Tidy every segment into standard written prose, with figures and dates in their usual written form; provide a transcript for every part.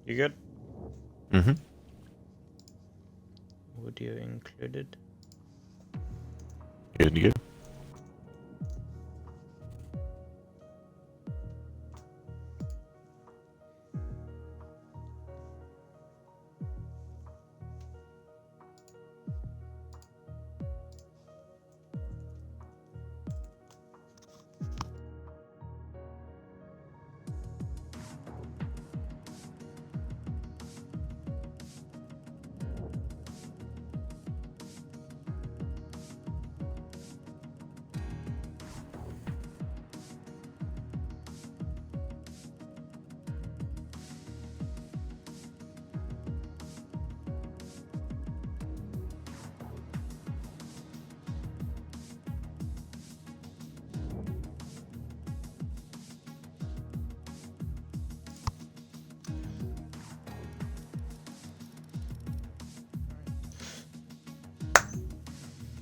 You good? Mm-hmm. Audio included. Good to go.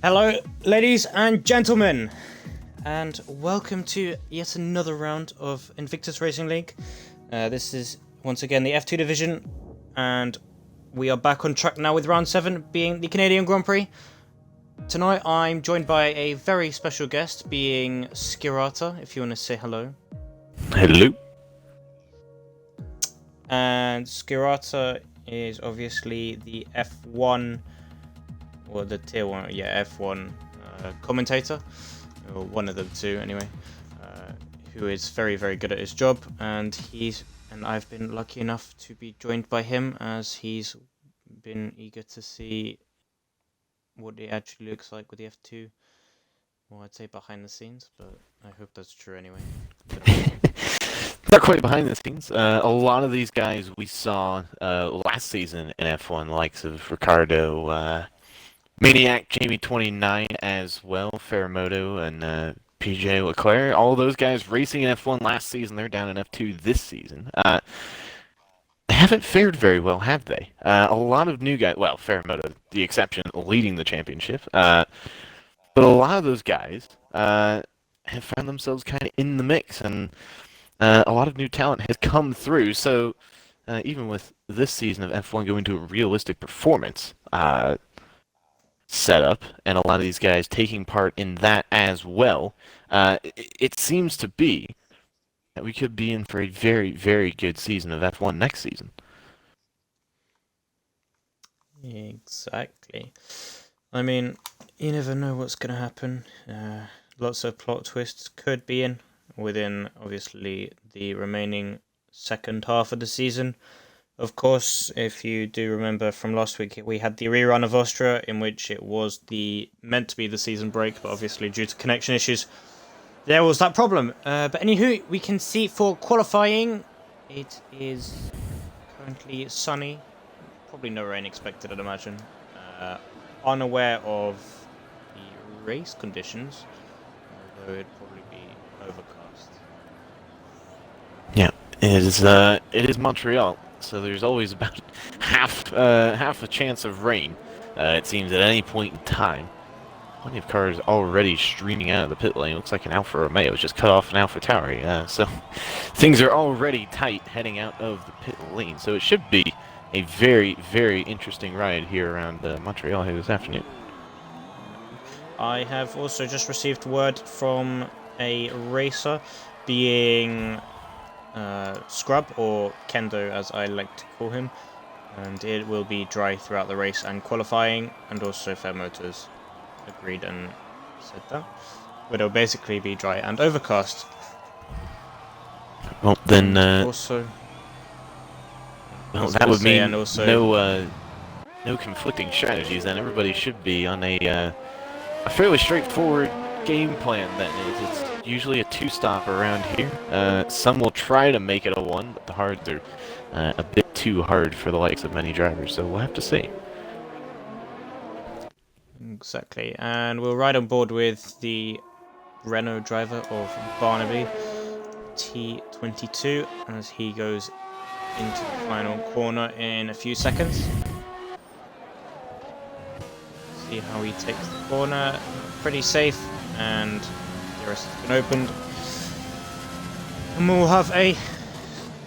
Hello, ladies and gentlemen, and welcome to yet another round of Invictus Racing League. This is once again the F2 division, and we are back on track now with round 7 being the Canadian Grand Prix. Tonight I'm joined by a very special guest, being Skirata, if you want to say hello. Hello. And Skirata is obviously the F1, or the tier 1, yeah, F1 commentator, or one of the two anyway, who is very, very good at his job, and I've been lucky enough to be joined by him, as he's been eager to see what it actually looks like with the F2. Well, I'd say behind the scenes, but I hope that's true anyway. Not quite behind the scenes. A lot of these guys we saw last season in F1, likes of Ricardo, Maniac, Jamie 29 as well, Ferramoto, and PJ Leclerc. All those guys racing in F1 last season, they're down in F2 this season. They haven't fared very well, have they? A lot of new guys, well, Ferramoto, the exception, leading the championship. But a lot of those guys have found themselves kind of in the mix, and a lot of new talent has come through. So even with this season of F1 going to a realistic performance setup, and a lot of these guys taking part in that as well, it seems to be that we could be in for a very, very good season of F1 next season. Exactly. I mean, you never know what's going to happen. Lots of plot twists could be within, obviously, the remaining second half of the season. Of course, if you do remember from last week, we had the rerun of Austria, in which it was meant to be the season break, but obviously due to connection issues, there was that problem. But anywho, we can see for qualifying, it is currently sunny. Probably no rain expected, I'd imagine. Unaware of the race conditions, although it'd probably be overcast. Yeah, it is Montreal, so there's always about half a chance of rain. It seems at any point in time. Plenty of cars already streaming out of the pit lane. Looks like an Alfa Romeo has just cut off an AlphaTauri. So things are already tight heading out of the pit lane. So it should be a very, very interesting ride here around Montreal here this afternoon. I have also just received word from a racer, being Scrub, or Kendo as I like to call him, and it will be dry throughout the race and qualifying, and also Fair Motors agreed and said that. But it'll basically be dry and overcast. Well, then also, well, that would mean no conflicting strategies. Then everybody should be on a fairly straightforward game plan. Then it's usually a 2-stop around here. Some will try to make it a 1, but the hards are a bit too hard for the likes of many drivers. So we'll have to see. Exactly, and we'll ride on board with the Renault driver of Barnaby, T22, as he goes into the final corner in a few seconds. See how he takes the corner. Pretty safe, and the rest has been opened. And we'll have a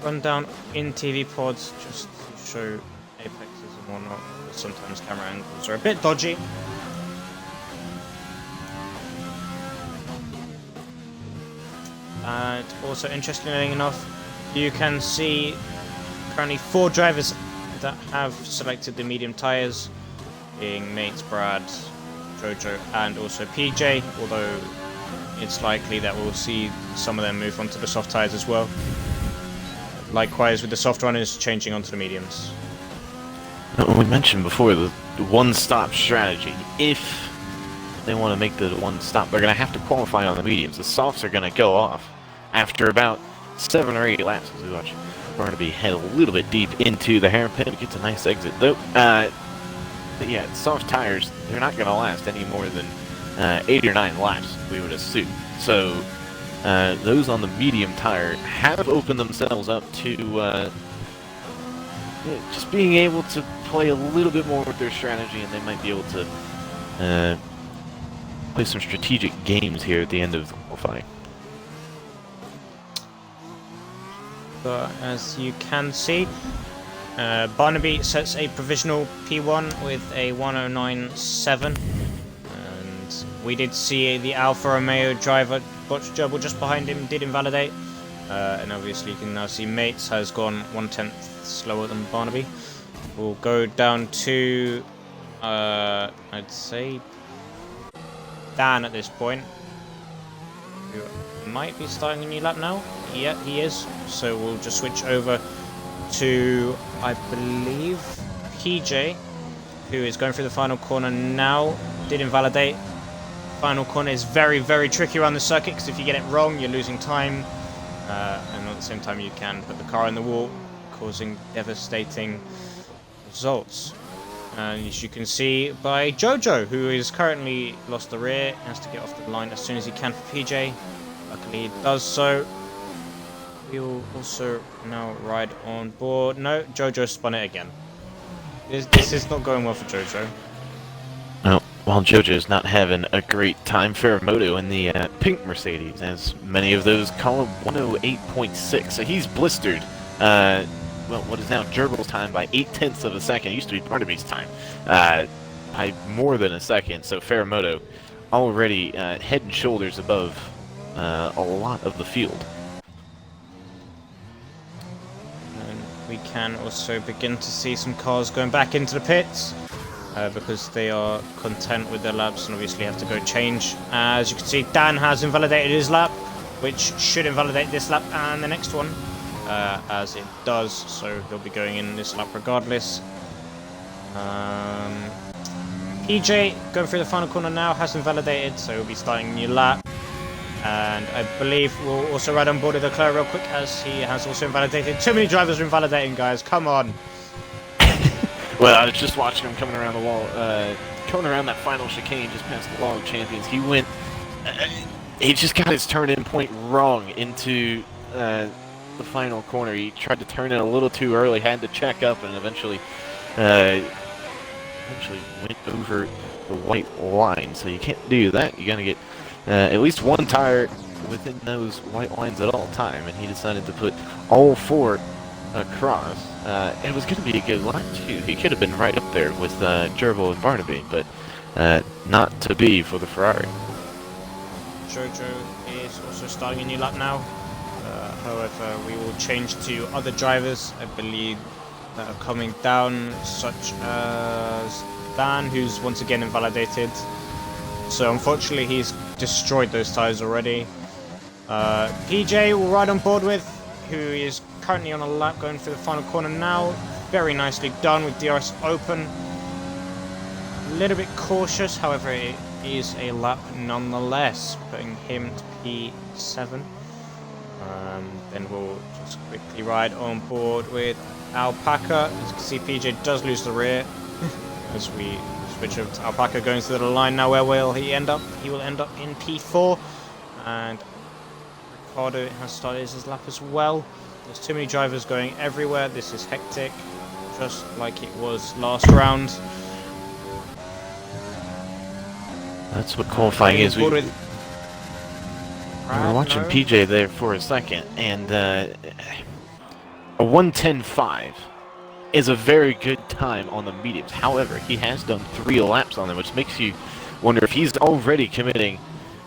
run down in TV pods just to show apexes and whatnot. Sometimes camera angles are a bit dodgy. And also, interestingly enough, you can see currently 4 drivers that have selected the medium tyres, being Nate, Brad, Jojo, and also PJ, although it's likely that we'll see some of them move on to the soft tyres as well. Likewise with the soft runners changing onto the mediums. We mentioned before the one-stop strategy. If they want to make the one-stop, they're going to have to qualify on the mediums. The softs are going to go off after about 7 or 8 laps. As we watch Barnaby head a little bit deep into the hairpin. Gets a nice exit though. But yeah, soft tires, they're not going to last any more than 8 or 9 laps, we would assume. So those on the medium tire have opened themselves up to just being able to play a little bit more with their strategy, and they might be able to play some strategic games here at the end of the qualifying. But as you can see, Barnaby sets a provisional P1 with a 109.7, and we did see the Alfa Romeo driver Botch Gerbil just behind him did invalidate, and obviously you can now see Mates has gone 1/10 slower than Barnaby. We'll go down to I'd say Dan at this point, who might be starting a new lap now. Yeah, he is. So we'll just switch over to, I believe, PJ, who is going through the final corner now. Did invalidate. Final corner is very, very tricky around the circuit, because if you get it wrong, you're losing time, and at the same time you can put the car in the wall, causing devastating results. And as you can see by Jojo, who is currently lost the rear, has to get off the line as soon as he can for PJ. Luckily he does so. We will also now ride on board. No, Jojo spun it again. This is not going well for Jojo. Well, while Jojo's not having a great time, Ferramoto in the pink Mercedes, as many of those call him 108.6. So he's blistered. Well, what is now Gerbil's time by 0.8 of a second. It used to be Barnaby's time by more than a second. So Ferramoto already head and shoulders above a lot of the field. And we can also begin to see some cars going back into the pits because they are content with their laps and obviously have to go change. As you can see, Dan has invalidated his lap, which should invalidate this lap and the next one. As it does, so he'll be going in this lap regardless. PJ going through the final corner now has invalidated, so he'll be starting a new lap. And I believe we'll also ride on board with Leclerc real quick, as he has also invalidated. Too many drivers are invalidating, guys. Come on. Well, I was just watching him coming around the wall, coming around that final chicane just past the wall of champions. He went, he just got his turn-in point wrong into the final corner. He tried to turn in a little too early, had to check up, and eventually went over the white line. So you can't do that. You gotta get at least one tire within those white lines at all time, and he decided to put all 4 across. It was going to be a good line too. He could have been right up there with Gerbil and Barnaby, but not to be for the Ferrari. Jojo is also starting a new lap now. However, we will change to other drivers, I believe, that are coming down, such as Dan, who's once again invalidated. So unfortunately, he's destroyed those tyres already. PJ will ride on board with, who is currently on a lap going through the final corner now. Very nicely done with DRS open. A little bit cautious, however, it is a lap nonetheless, putting him to P7. Then we'll just quickly ride on board with Alpaca. As you can see, PJ does lose the rear as we switch over to Alpaca going through the line now. Where will he end up? He will end up in P4, and Ricardo has started his lap as well. There's too many drivers going everywhere. This is hectic, just like it was last round. That's what qualifying is. We were watching PJ there for a second, and A 1:10.5 is a very good time on the mediums. However, he has done 3 laps on them, which makes you wonder if he's already committing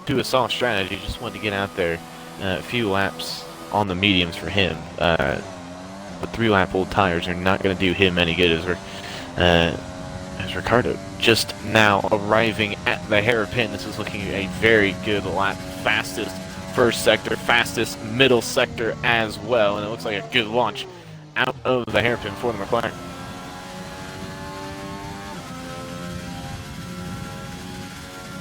to a soft strategy. Just wanted to get out there. A few laps on the mediums for him. But 3-lap old tires are not going to do him any good as Ricardo just now arriving at the hairpin. This is looking a very good lap. Fastest first sector, fastest middle sector as well. And it looks like a good launch out of the hairpin for the McLaren.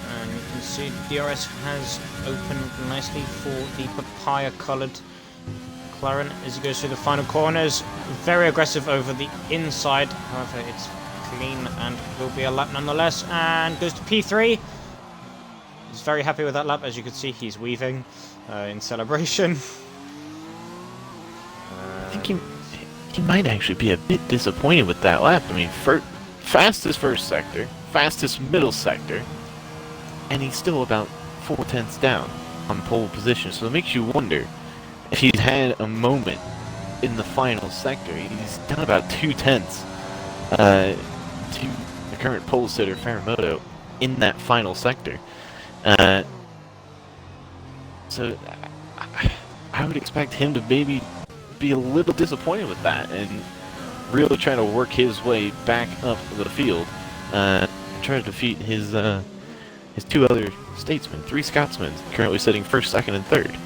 And you can see DRS has opened nicely for the papaya-coloured McLaren as he goes through the final corners. Very aggressive over the inside, however it's clean and will be a lap nonetheless, and goes to P3. He's very happy with that lap. As you can see, he's weaving in celebration. I think he might actually be a bit disappointed with that lap. I mean, fastest first sector, fastest middle sector, and he's still about 4/10 down on pole position. So it makes you wonder if he's had a moment in the final sector. He's done about 2/10 to the current pole sitter Faramoto in that final sector. So I would expect him to maybe be a little disappointed with that and really try to work his way back up the field, try to defeat his 2 other statesmen, 3 Scotsmen, currently sitting first, second, and third.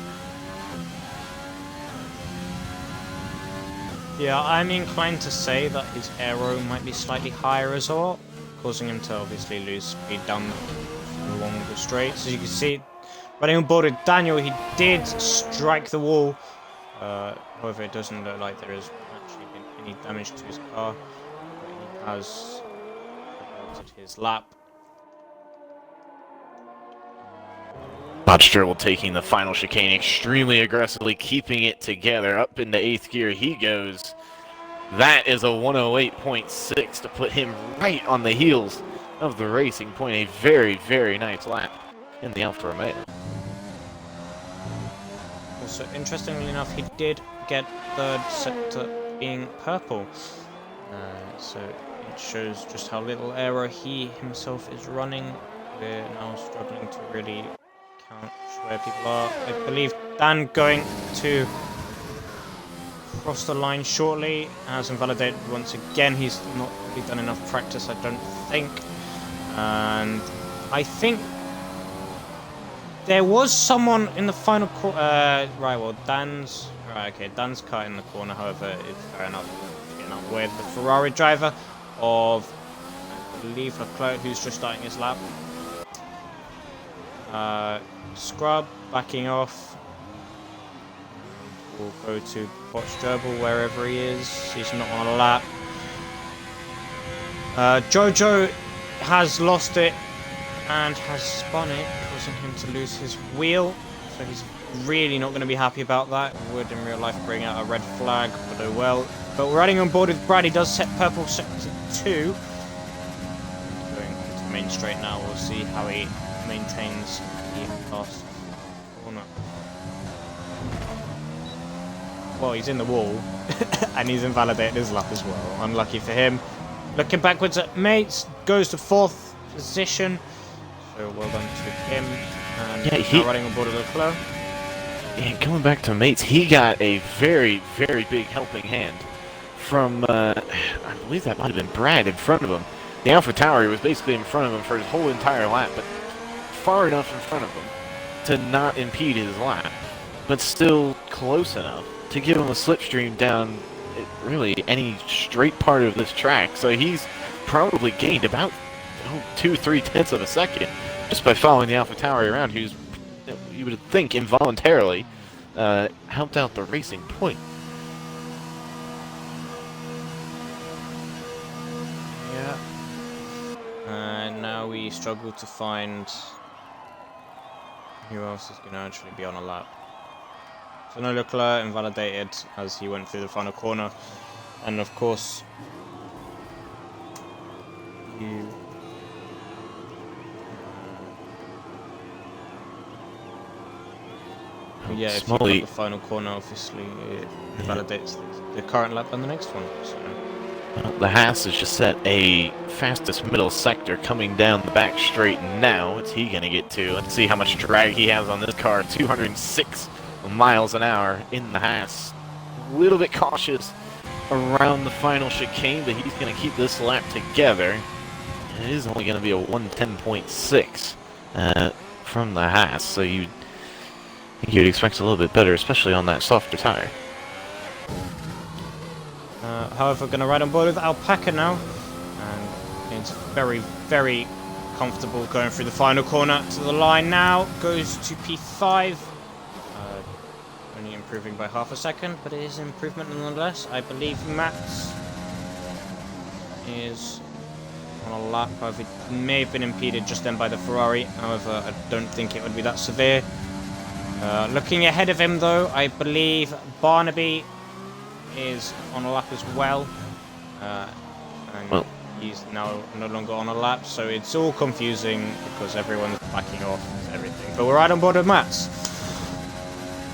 Yeah, I'm inclined to say that his aero might be slightly higher as well, causing him to obviously lose speed down along the straights. As you can see, running on board with Daniel, he did strike the wall. However, it doesn't look like there has actually been any damage to his car, but he has aborted his lap. Sturble taking the final chicane extremely aggressively, keeping it together. Up into 8th gear he goes. That is a 108.6 to put him right on the heels of the Racing Point. A very, very nice lap in the Alfa Romeo. Also, interestingly enough, he did get 3rd sector being purple. So it shows just how little error he himself is running. We're now struggling to really count where people are. I believe Dan going to cross the line shortly has invalidated once again. He's not really done enough practice, I don't think. And I think there was someone in the final corner. Right, well, Dan's car in the corner, however, it's fair enough. Getting up with the Ferrari driver of, I believe, Leclerc, who's just starting his lap. Scrub backing off. We'll go to Potch Gerbil wherever he is. He's not on a lap. Jojo has lost it and has spun it, causing him to lose his wheel. So he's really not going to be happy about that. Would in real life bring out a red flag, but oh well. But we're running on board with Brad. He does set purple sector 2. Going into the main straight now. We'll see how he maintains the last corner. Well, he's in the wall, and he's invalidated his lap as well. Unlucky for him. Looking backwards at mates, goes to 4th position. So well done to him. And yeah, now running on board with Leclerc. Yeah, going back to mates, he got a very, very big helping hand from, I believe that might have been Brad in front of him. The AlphaTauri was basically in front of him for his whole entire lap, but far enough in front of him to not impede his lap, but still close enough to give him a slipstream down really any straight part of this track. So he's probably gained about 2-3 tenths of a second just by following the AlphaTauri around, who's, you would think, involuntarily helped out the Racing Point. Yeah. And now we struggle to find who else is going to actually be on a lap. So no, Leclerc invalidated as he went through the final corner. And of course, you... Yeah, if you cut the final corner, obviously it validates the current lap and the next one. So. Well, the Haas has just set a fastest middle sector coming down the back straight now. What's he going to get to? Let's see how much drag he has on this car. 206 miles an hour in the Haas. A little bit cautious around the final chicane, but he's going to keep this lap together. And it is only going to be a 110.6 from the Haas, so you'd expect a little bit better, especially on that softer tire. However, going to ride on board with Alpaca now, and it's very, very comfortable going through the final corner to the line now. Goes to P5, only improving by half a second, but it is an improvement nonetheless. I believe Max is on a lap. However, it may have been impeded just then by the Ferrari. However, I don't think it would be that severe. Looking ahead of him, though, I believe Barnaby is on a lap as well, and he's now no longer on a lap, so it's all confusing because everyone's backing off and everything. But we're right on board with Mats.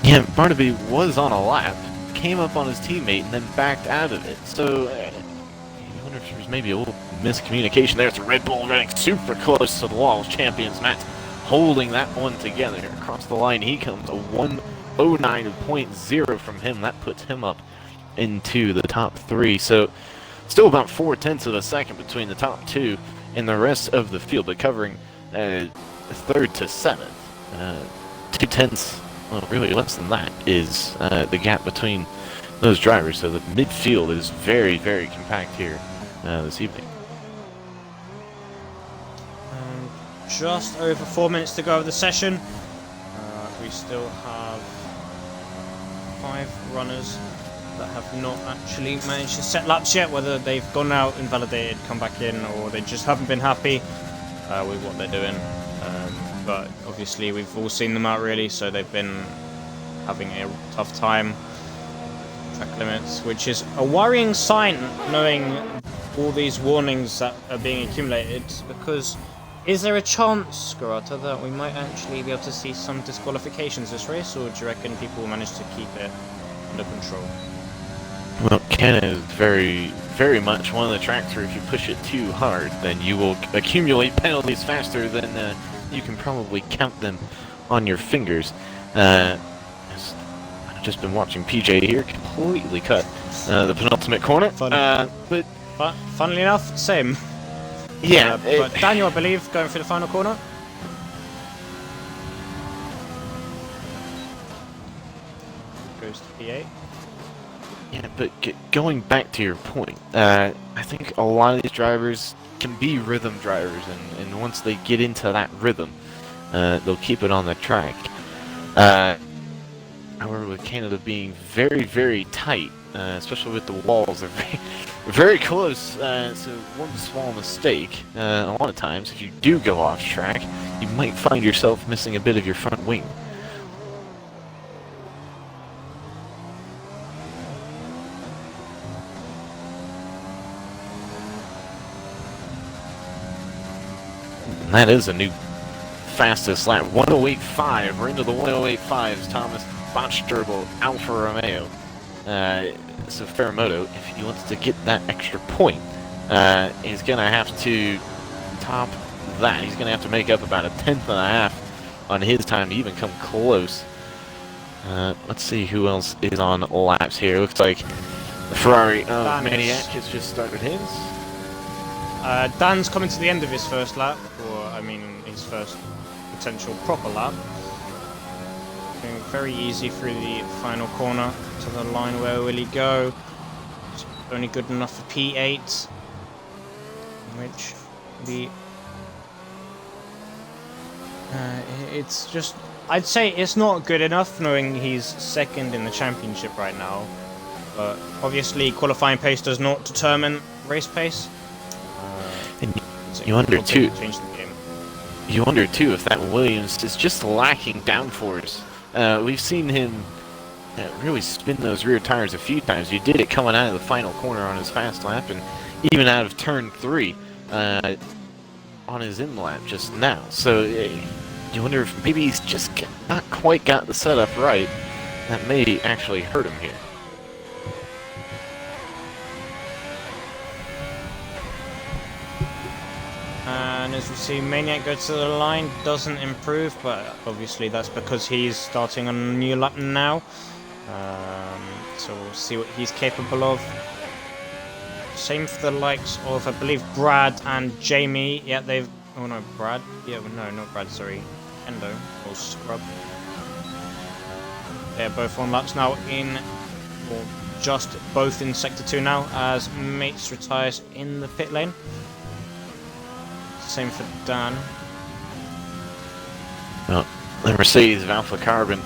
Yeah, Barnaby was on a lap, came up on his teammate, and then backed out of it. So I wonder if there was maybe a little miscommunication there. It's Red Bull running super close to the wall. Champions Mats holding that one together. Across the line he comes, a 109.0 from him. That puts him up into the top 3, so still about 0.4 of a second between the top 2 and the rest of the field, but covering 3rd to 7th. 0.2, well, really less than that, is the gap between those drivers, so the midfield is very, very compact here this evening. Just over 4 minutes to go of the session. We still have 5 runners that have not actually managed to set laps yet, whether they've gone out, invalidated, come back in, or they just haven't been happy with what they're doing. But obviously we've all seen them out really, so they've been having a tough time. Track limits, which is a worrying sign, knowing all these warnings that are being accumulated, because is there a chance, Garata, that we might actually be able to see some disqualifications this race, or do you reckon people will manage to keep it under control? Well, Canada is very, very much one of the tracks where if you push it too hard, then you will accumulate penalties faster than you can probably count them on your fingers. I've just been watching PJ here completely cut the penultimate corner. But funnily enough, same. Yeah. But Daniel, I believe, going for the final corner. Goes to P8. Yeah, but going back to your point, I think a lot of these drivers can be rhythm drivers, and once they get into that rhythm, they'll keep it on the track. However, with Canada being very, very tight, especially with the walls, they're very, very close, so one small mistake, a lot of times, if you do go off track, you might find yourself missing a bit of your front wing. And that is a new fastest lap, 108.5. We're into the 108.5s. Thomas Botch-Turbo, Alfa Romeo. So Ferramoto, if he wants to get that extra point, he's going to have to top that. He's going to have to make up about 1/10.5 on his time to even come close. Let's see who else is on laps here. Looks like the Ferrari of Maniac has just started his. Dan's coming to the end of his first lap, or I mean his first potential proper lap. Going very easy through the final corner to the line. Where will he go? It's only good enough for P8, which it's just, I'd say it's not good enough, knowing he's second in the championship right now. But obviously qualifying pace does not determine race pace. And you wonder too. Change the game. You wonder too if that Williams is just lacking downforce. We've seen him really spin those rear tires a few times. He did it coming out of the final corner on his fast lap, and even out of turn 3 on his in lap just now. So You wonder if maybe he's just not quite got the setup right. That may actually hurt him here. And as we see, Maniac go to the line, doesn't improve, but obviously that's because he's starting on a new lap now. So we'll see what he's capable of. Same for the likes of, I believe, Brad and Jamie. Yeah, they've... Oh no, Brad? Yeah, no, not Brad, sorry. Endo, or Scrub. They're both on laps now in... Or just both in Sector 2 now, as Mates retires in the pit lane. Same for Dan. Well, the Mercedes of Alpha Carbon,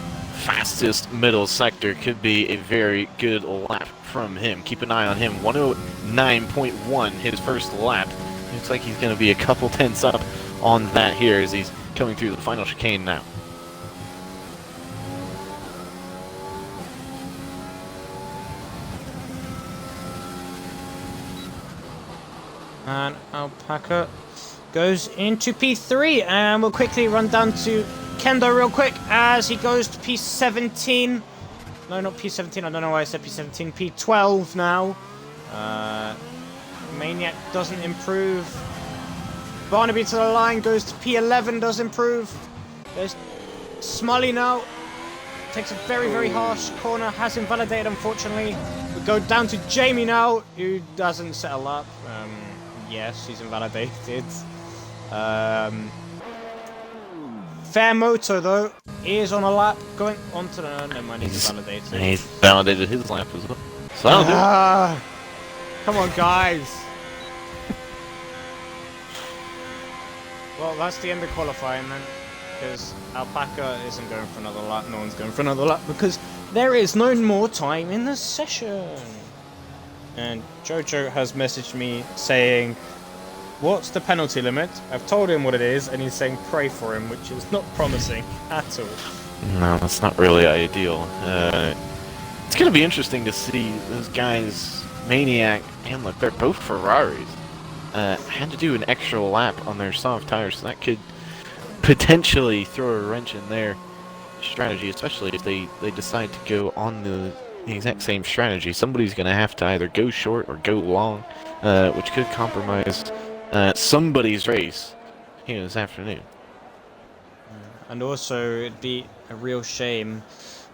fastest middle sector, could be a very good lap from him. Keep an eye on him. 109.1 his first lap. Looks like he's going to be a couple tenths up on that here as he's coming through the final chicane now. And Alpaca goes into P3, and we'll quickly run down to Kendo real quick as he goes to P17. No, not P17, I don't know why I said P17. P12 now. Maniac doesn't improve. Barnaby to the line, goes to P11, does improve. There's Smully now. Takes a very, very harsh corner, has invalidated unfortunately. We go down to Jamie now, who doesn't settle up. Yes, he's invalidated. Fair Moto though is on a lap going onto the never mind, he's invalidated. And he's validated his lap as well. So come on guys. Well, that's the end of qualifying then, because Alpaca isn't going for another lap, no one's going for another lap because there is no more time in the session. And Jojo has messaged me saying, what's the penalty limit? I've told him what it is, and he's saying pray for him, which is not promising at all. no, that's not really ideal. It's going to be interesting to see those guys, Maniac and look, they're both Ferraris, had to do an extra lap on their soft tires, so that could potentially throw a wrench in their strategy, especially if they decide to go on the exact same strategy. Somebody's going to have to either go short or go long, which could compromise somebody's race here this afternoon. And also, it'd be a real shame,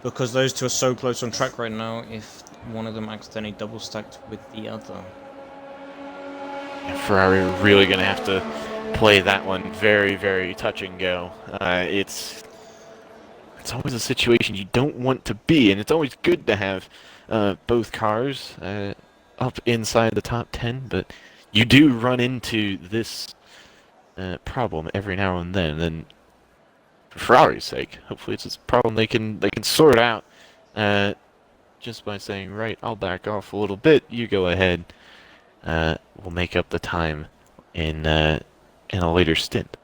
because those two are so close on track right now, if one of them accidentally double stacked with the other. And Ferrari are really going to have to play that one very, very touch and go. It's always a situation you don't want to be, and it's always good to have both cars up inside the top 10, but you do run into this problem every now and then. And for Ferrari's sake, hopefully it's a problem they can sort out just by saying, right, I'll back off a little bit, you go ahead. We'll make up the time in a later stint.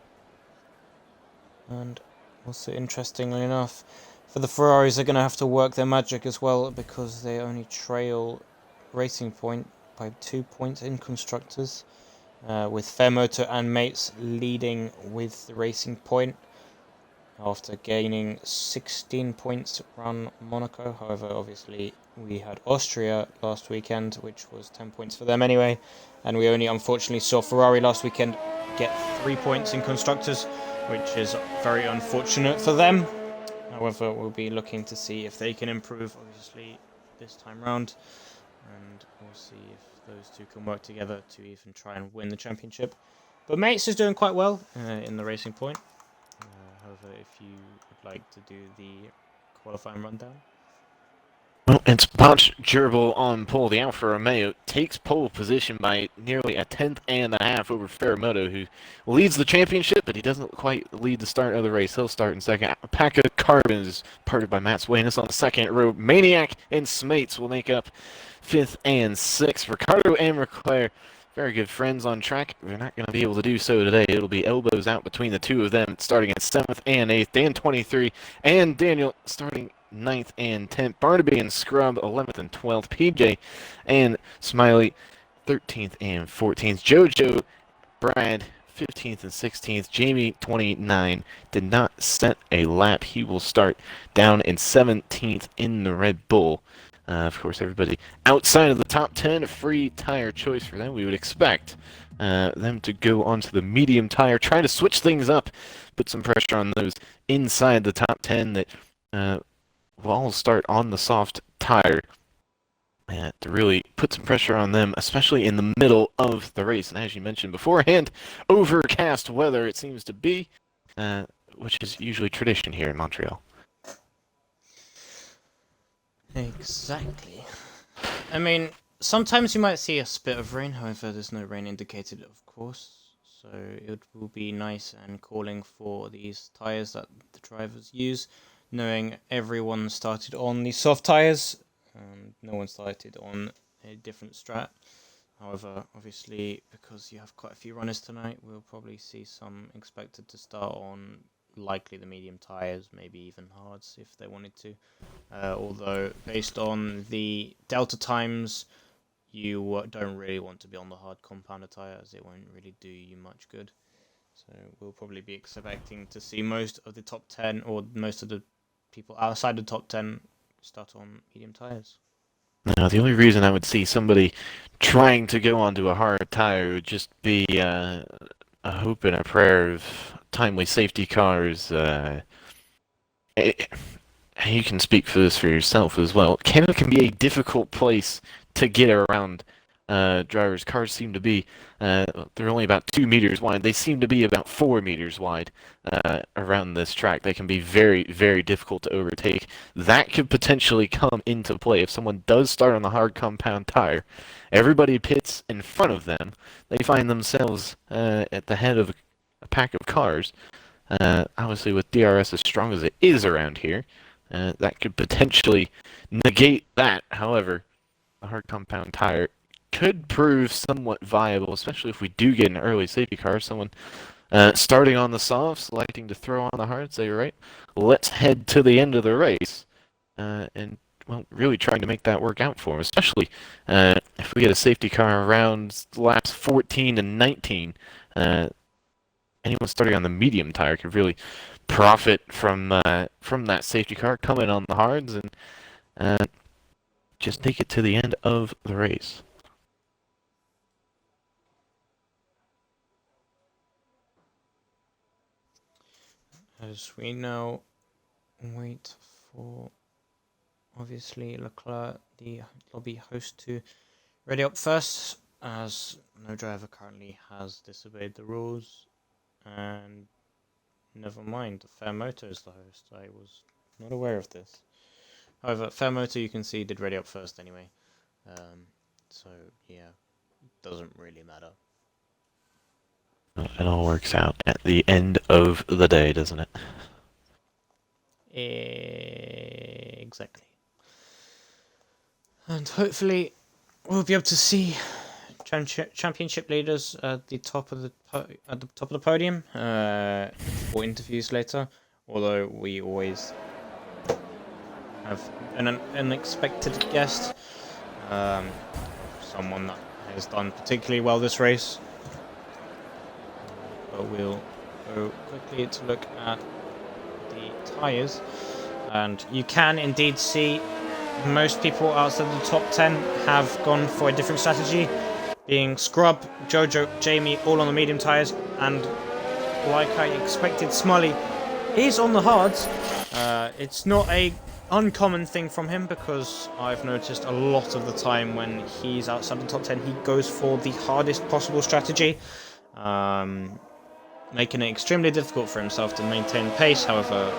And also, interestingly enough, for the Ferraris, they're going to have to work their magic as well, because they only trail Racing Point by 2 points in Constructors, with Fairmoto and Mates leading with the Racing Point after gaining 16 points around Monaco. However, obviously, we had Austria last weekend, which was 10 points for them anyway, and we only unfortunately saw Ferrari last weekend get 3 points in Constructors, which is very unfortunate for them. However, we'll be looking to see if they can improve, obviously, this time round, and we'll see if those two can work together to even try and win the championship. But Mates is doing quite well in the Racing Point. However, if you would like to do the qualifying rundown. Well, it's Botch Gerbil on pole. The Alfa Romeo takes pole position by nearly a tenth and a half over Ferramoto, who leads the championship, but he doesn't quite lead the start of the race. He'll start in second. Alpaca Carbon is parted by Matt Swainus on the second row. Maniac and Smates will make up fifth and sixth. Ricardo and Reclaire, very good friends on track. They're not going to be able to do so today. It'll be elbows out between the two of them, starting at 7th and 8th. Dan 23 and Daniel starting 9th and 10th. Barnaby and Scrub 11th and 12th. PJ and Smiley 13th and 14th. Jojo, Brad 15th and 16th. Jamie, 29, did not set a lap. He will start down in 17th in the Red Bull. Of course, everybody outside of the top 10, a free tire choice for them. We would expect them to go onto the medium tire, try to switch things up, put some pressure on those inside the top 10 that will all start on the soft tire. To really put some pressure on them, especially in the middle of the race. And as you mentioned beforehand, overcast weather it seems to be, which is usually tradition here in Montreal. Exactly. I mean, sometimes you might see a spit of rain, however, there's no rain indicated, of course. So it will be nice and cooling for these tyres that the drivers use, knowing everyone started on the soft tyres. No one started on a different strat. However, obviously, because you have quite a few runners tonight, we'll probably see some expected to start on likely the medium tyres, maybe even hards if they wanted to. Although, based on the delta times, you don't really want to be on the hard compounder tyre, as it won't really do you much good. So we'll probably be expecting to see most of the top 10, or most of the people outside the top 10, start on medium tyres. Now, the only reason I would see somebody trying to go onto a hard tire would just be a hope and a prayer of timely safety cars. You can speak for this for yourself as well. Canada can be a difficult place to get around. Drivers' cars seem to be, they're only about 2 meters wide. They seem to be about 4 meters wide around this track. They can be very, very difficult to overtake. That could potentially come into play if someone does start on the hard compound tire. Everybody pits in front of them. They find themselves at the head of a pack of cars. Obviously, with DRS as strong as it is around here, that could potentially negate that. However, the hard compound tire could prove somewhat viable, especially if we do get an early safety car. Someone starting on the softs, electing to throw on the hard, say, right, let's head to the end of the race, and well, really trying to make that work out for him, especially if we get a safety car around laps 14 and 19. Anyone starting on the medium tire could really profit from that safety car coming on the hards and just take it to the end of the race. As we now wait for, obviously, Leclerc, the lobby host, to ready up first, as no driver currently has disobeyed the rules. And never mind, Fair Motor is the host. I was not aware of this. However, Fair Motor, you can see, did ready up first anyway. So, yeah, doesn't really matter. It all works out at the end of the day, doesn't it? Exactly. And hopefully we'll be able to see championship leaders at the top of the podium for interviews later. Although we always have an unexpected guest, someone that has done particularly well this race. But we'll go quickly to look at the tyres, and you can indeed see most people outside the top 10 have gone for a different strategy, being Scrub, Jojo, Jamie, all on the medium tyres, and like I expected, Smully, he's on the hards. It's not a uncommon thing from him, because I've noticed a lot of the time when he's outside the top 10, he goes for the hardest possible strategy, making it extremely difficult for himself to maintain pace. However,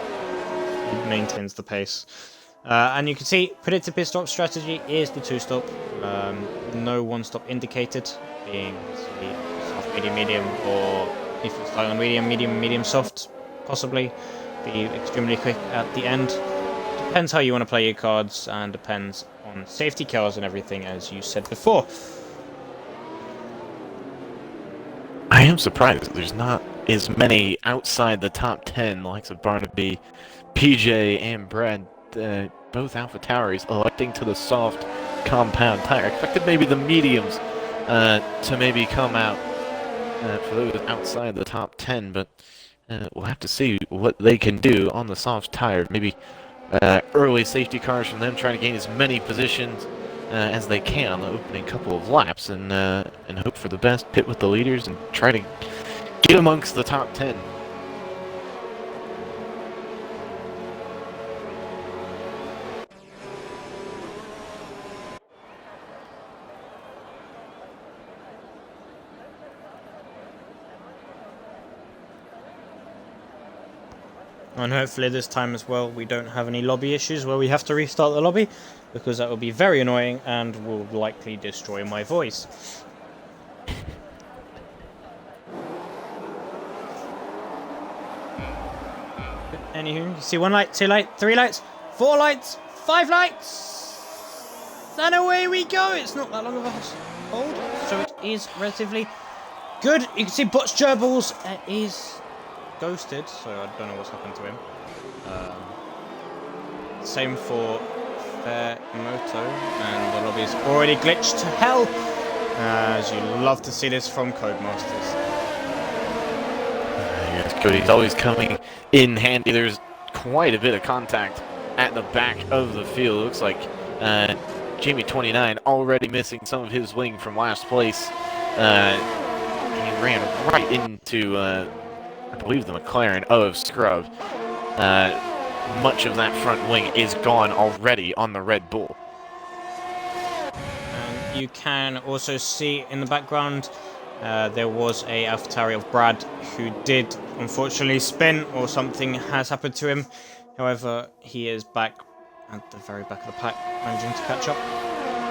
he maintains the pace. And you can see, predicted pit stop strategy is the 2-stop. No 1-stop indicated, being soft, medium, medium, or if you're starting on medium, medium, medium, soft, possibly. Be extremely quick at the end. Depends how you want to play your cards, and depends on safety cars and everything, as you said before. I am surprised that there's not as many outside the top 10, the likes of Barnaby, PJ, and Brad, both Alpha Tauris, electing to the soft compound tire. I expected maybe the mediums to maybe come out for those outside the top 10, but we'll have to see what they can do on the soft tire. Maybe early safety cars from them, trying to gain as many positions as they can on the opening couple of laps, and hope for the best, pit with the leaders, and try to get amongst the top 10. And hopefully this time as well we don't have any lobby issues where we have to restart the lobby, because that would be very annoying and will likely destroy my voice. Anywho, you see 1 light, 2 light, 3 lights, 4 lights, 5 lights, and away we go. It's not that long of a hold, so it is relatively good. You can see Bot's gerbils is ghosted, so I don't know what's happened to him. Same for Fair Moto, and the lobby's already glitched to hell, as you love to see this from Codemasters. Yes, Cody's always coming in handy. There's quite a bit of contact at the back of the field. Looks like Jamie 29 already missing some of his wing from last place. He ran right into I believe the McLaren of Scrub. Much of that front wing is gone already on the Red Bull. And you can also see in the background there was a AlphaTauri of Brad who did unfortunately spin, or something has happened to him. However, he is back at the very back of the pack, managing to catch up.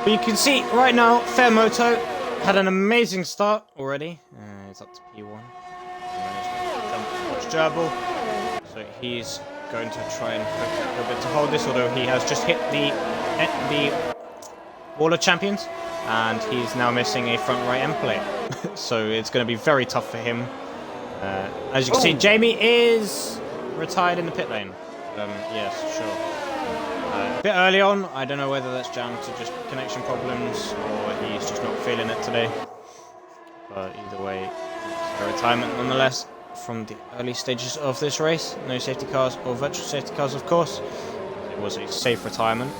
But you can see right now, Fair Moto had an amazing start already. It's up to P1. Gerbil, so he's going to try and hook a little bit to hold this, although he has just hit the Wall of Champions, and he's now missing a front right end plate. So it's going to be very tough for him. As you can see, Jamie is retired in the pit lane. Yes, sure. A bit early on, I don't know whether that's down to just connection problems or he's just not feeling it today. But either way, it's a retirement nonetheless. From the early stages of this race, no safety cars or virtual safety cars, of course. It was a safe retirement.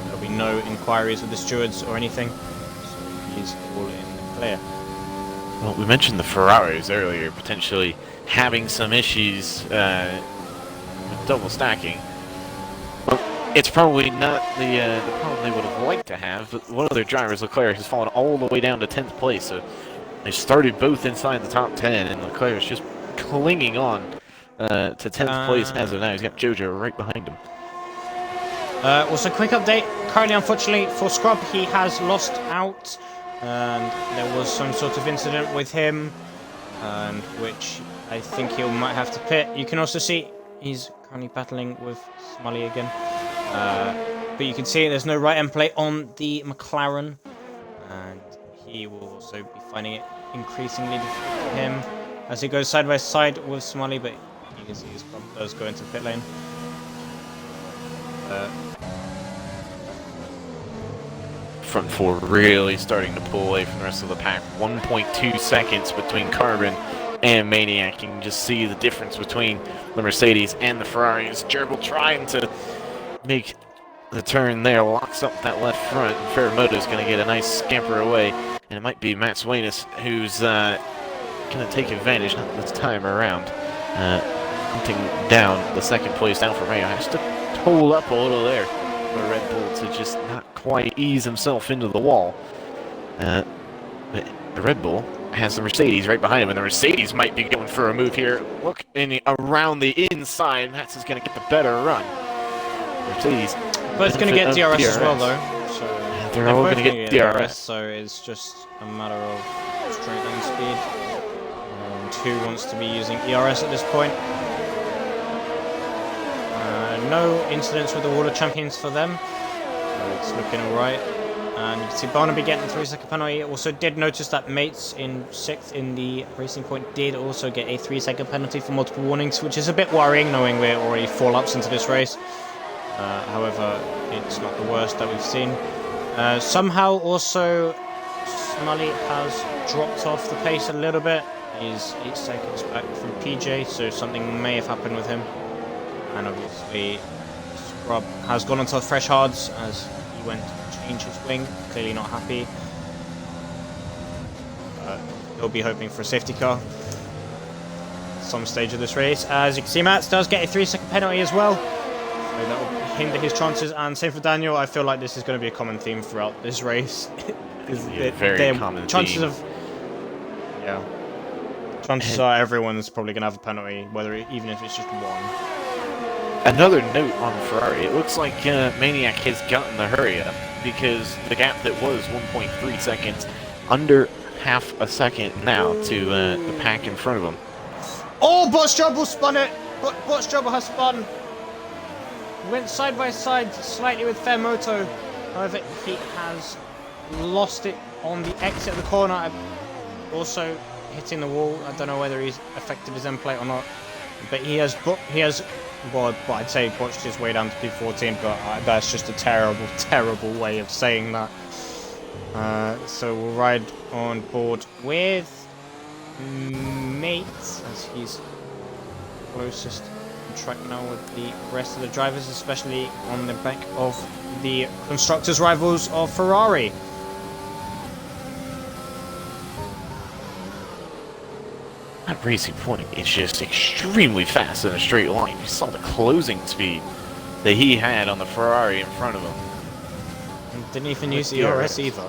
There'll be no inquiries with the stewards or anything, so he's all in the clear. Well, we mentioned the Ferraris earlier, potentially having some issues with double stacking. Well, it's probably not the problem they would have liked to have, but one of their drivers, Leclerc, has fallen all the way down to 10th place, so they started both inside the top 10, and Leclerc is just clinging on to 10th place as of now. He's got Jojo right behind him. Also, quick update. Currently, unfortunately, for Scrub, he has lost out, and there was some sort of incident with him, and which I think he might have to pit. You can also see he's currently battling with Smully again. But you can see there's no right end plate on the McLaren, and he will also be finding it increasingly difficult for him as he goes side by side with Smully, but you can see his club does go into pit lane. Front four really starting to pull away from the rest of the pack. 1.2 seconds between Carbon and Maniac. You can just see the difference between the Mercedes and the Ferraris. Gerbil trying to make the turn there, locks up that left front. Ferramoto's going to get a nice scamper away, and it might be Matt Swainus who's going to take advantage this time around, hunting down the second place down for Mayo. Has to pull up a little there for Red Bull to just not quite ease himself into the wall. But the Red Bull has the Mercedes right behind him, and the Mercedes might be going for a move here. Look around the inside, Max is going to get the better run. Mercedes, but it's going to get DRS as well, though. So they're all going to get DRS. So it's just a matter of straight line speed. Who wants to be using ERS at this point? No incidents with the Wall of Champions for them, so it's looking alright. And you can see Barnaby getting the 3-second penalty. Also did notice that Mates in 6th in the Racing Point did also get a 3-second penalty for multiple warnings, which is a bit worrying knowing we're already 4 laps into this race. However, it's not the worst that we've seen. Somehow also Smully has dropped off the pace a little bit. He's 8 seconds back from PJ, so something may have happened with him. And obviously, Scrub has gone onto fresh hards as he went to change his wing. Clearly not happy. He'll be hoping for a safety car at some stage of this race. As you can see, Mats does get a 3-second penalty as well. So that will hinder his chances. And same for Daniel. I feel like this is going to be a common theme throughout this race. Very common chances theme. of, yeah. Chances are everyone's probably going to have a penalty, even if it's just one. Another note on Ferrari, it looks like Maniac has gotten the hurry up because the gap that was 1.3 seconds, under half a second now to the pack in front of him. Oh, Botch Trouble spun it! Botch Trouble has spun. Went side by side slightly with Fairmoto. However, he has lost it on the exit of the corner. Also hitting the wall. I don't know whether he's affected his end plate or not. But he has, well, I'd say botched his way down to P14, but that's just a terrible, terrible way of saying that. So we'll ride on board with Mates, as he's closest to track now with the rest of the drivers, especially on the back of the constructors' rivals of Ferrari. That Racing Point is just extremely fast in a straight line. You saw the closing speed that he had on the Ferrari in front of him. And didn't even use the RS either.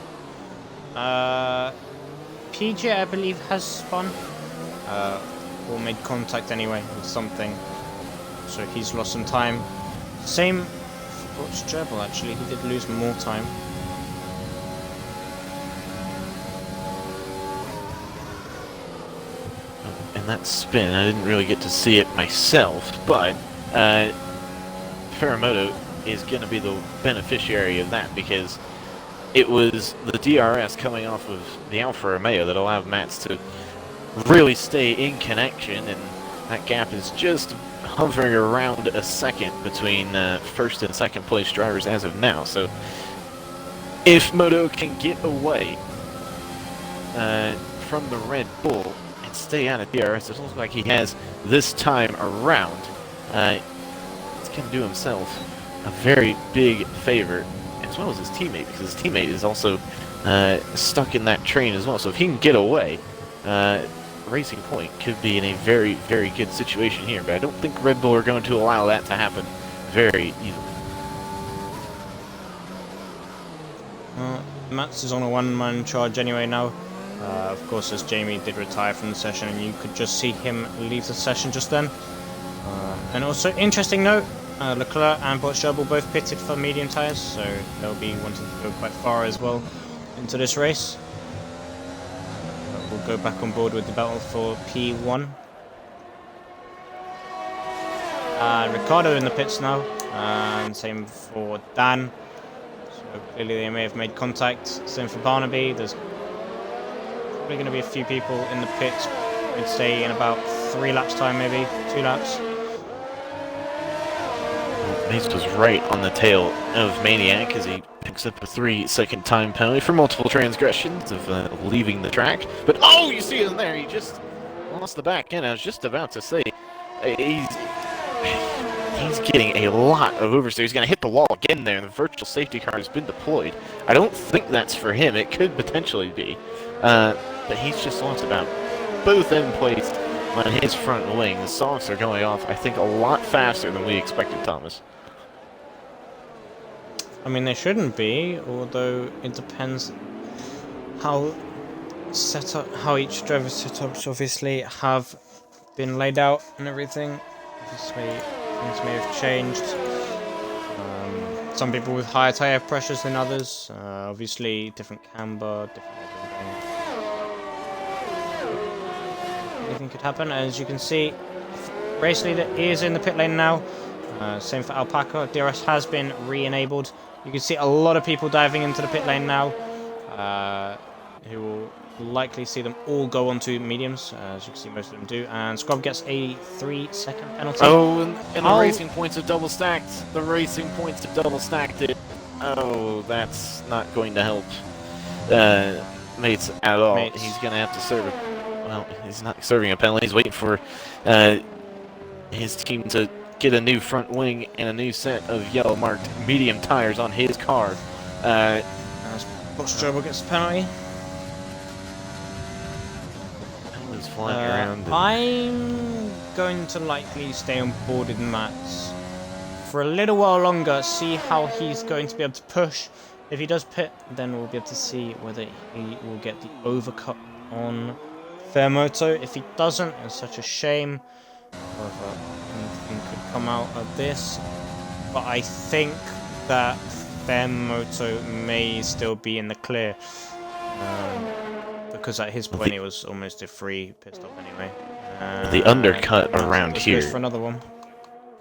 PJ, I believe, has spun. Or made contact anyway with something. So he's lost some time. Same for Butch Gerbil, actually. He did lose more time. And that spin, I didn't really get to see it myself, but Fairmoto is going to be the beneficiary of that because it was the DRS coming off of the Alfa Romeo that allowed Mats to really stay in connection, and that gap is just hovering around a second between first and second place drivers as of now. So if Moto can get away from the Red Bull and stay out of DRS, it looks like he has this time around, it's going to do himself a very big favor, as well as his teammate, because his teammate is also stuck in that train as well. So if he can get away, Racing Point could be in a very, very good situation here, but I don't think Red Bull are going to allow that to happen very easily. Mats is on a one-man charge anyway now. Of course, as Jamie did retire from the session, and you could just see him leave the session just then. And also, interesting note, Leclerc and Botch Gerbil both pitted for medium tyres, so they'll be wanting to go quite far as well into this race. But we'll go back on board with the battle for P1. Ricardo in the pits now, and same for Dan. So clearly they may have made contact. Same for Barnaby. There's probably going to be a few people in the pits, I'd say in about 3 laps time, maybe 2 laps. Mace was right on the tail of Maniac as he picks up a 3-second time penalty for multiple transgressions of leaving the track. But oh, you see it in there, he just lost the back end. I was just about to say, he's getting a lot of oversteer. He's going to hit the wall again there, and the virtual safety car has been deployed. I don't think that's for him. It could potentially be. But he's just lost about both end plates on his front wing. The socks are going off, I think, a lot faster than we expected, Thomas. I mean, they shouldn't be, although it depends how each driver's setups obviously have been laid out and everything. Obviously, things may have changed. Some people with higher tyre pressures than others. Obviously, different camber, different everything. Anything could happen. As you can see, race leader is in the pit lane now. Same for Alpaca. DRS has been re-enabled. You can see a lot of people diving into the pit lane now. Who will likely see them all go onto mediums, as you can see most of them do. And Scrub gets a 3-second penalty. Oh, and the racing points have double stacked. The racing points have double stacked it. Oh, that's not going to help Mates at all. He's going to have to serve well, he's not serving a penalty. He's waiting for his team to get a new front wing and a new set of yellow marked medium tires on his car. As Osborne gets the penalty. Penalties flying around. I'm going to likely stay on board with Mats for a little while longer, see how he's going to be able to push. If he does pit, then we'll be able to see whether he will get the overcut on Fairmoto. If he doesn't, it's such a shame. However, anything could come out of this. But I think that Fairmoto may still be in the clear. Because at his point it was almost a free pit stop anyway. The undercut around here. For another one.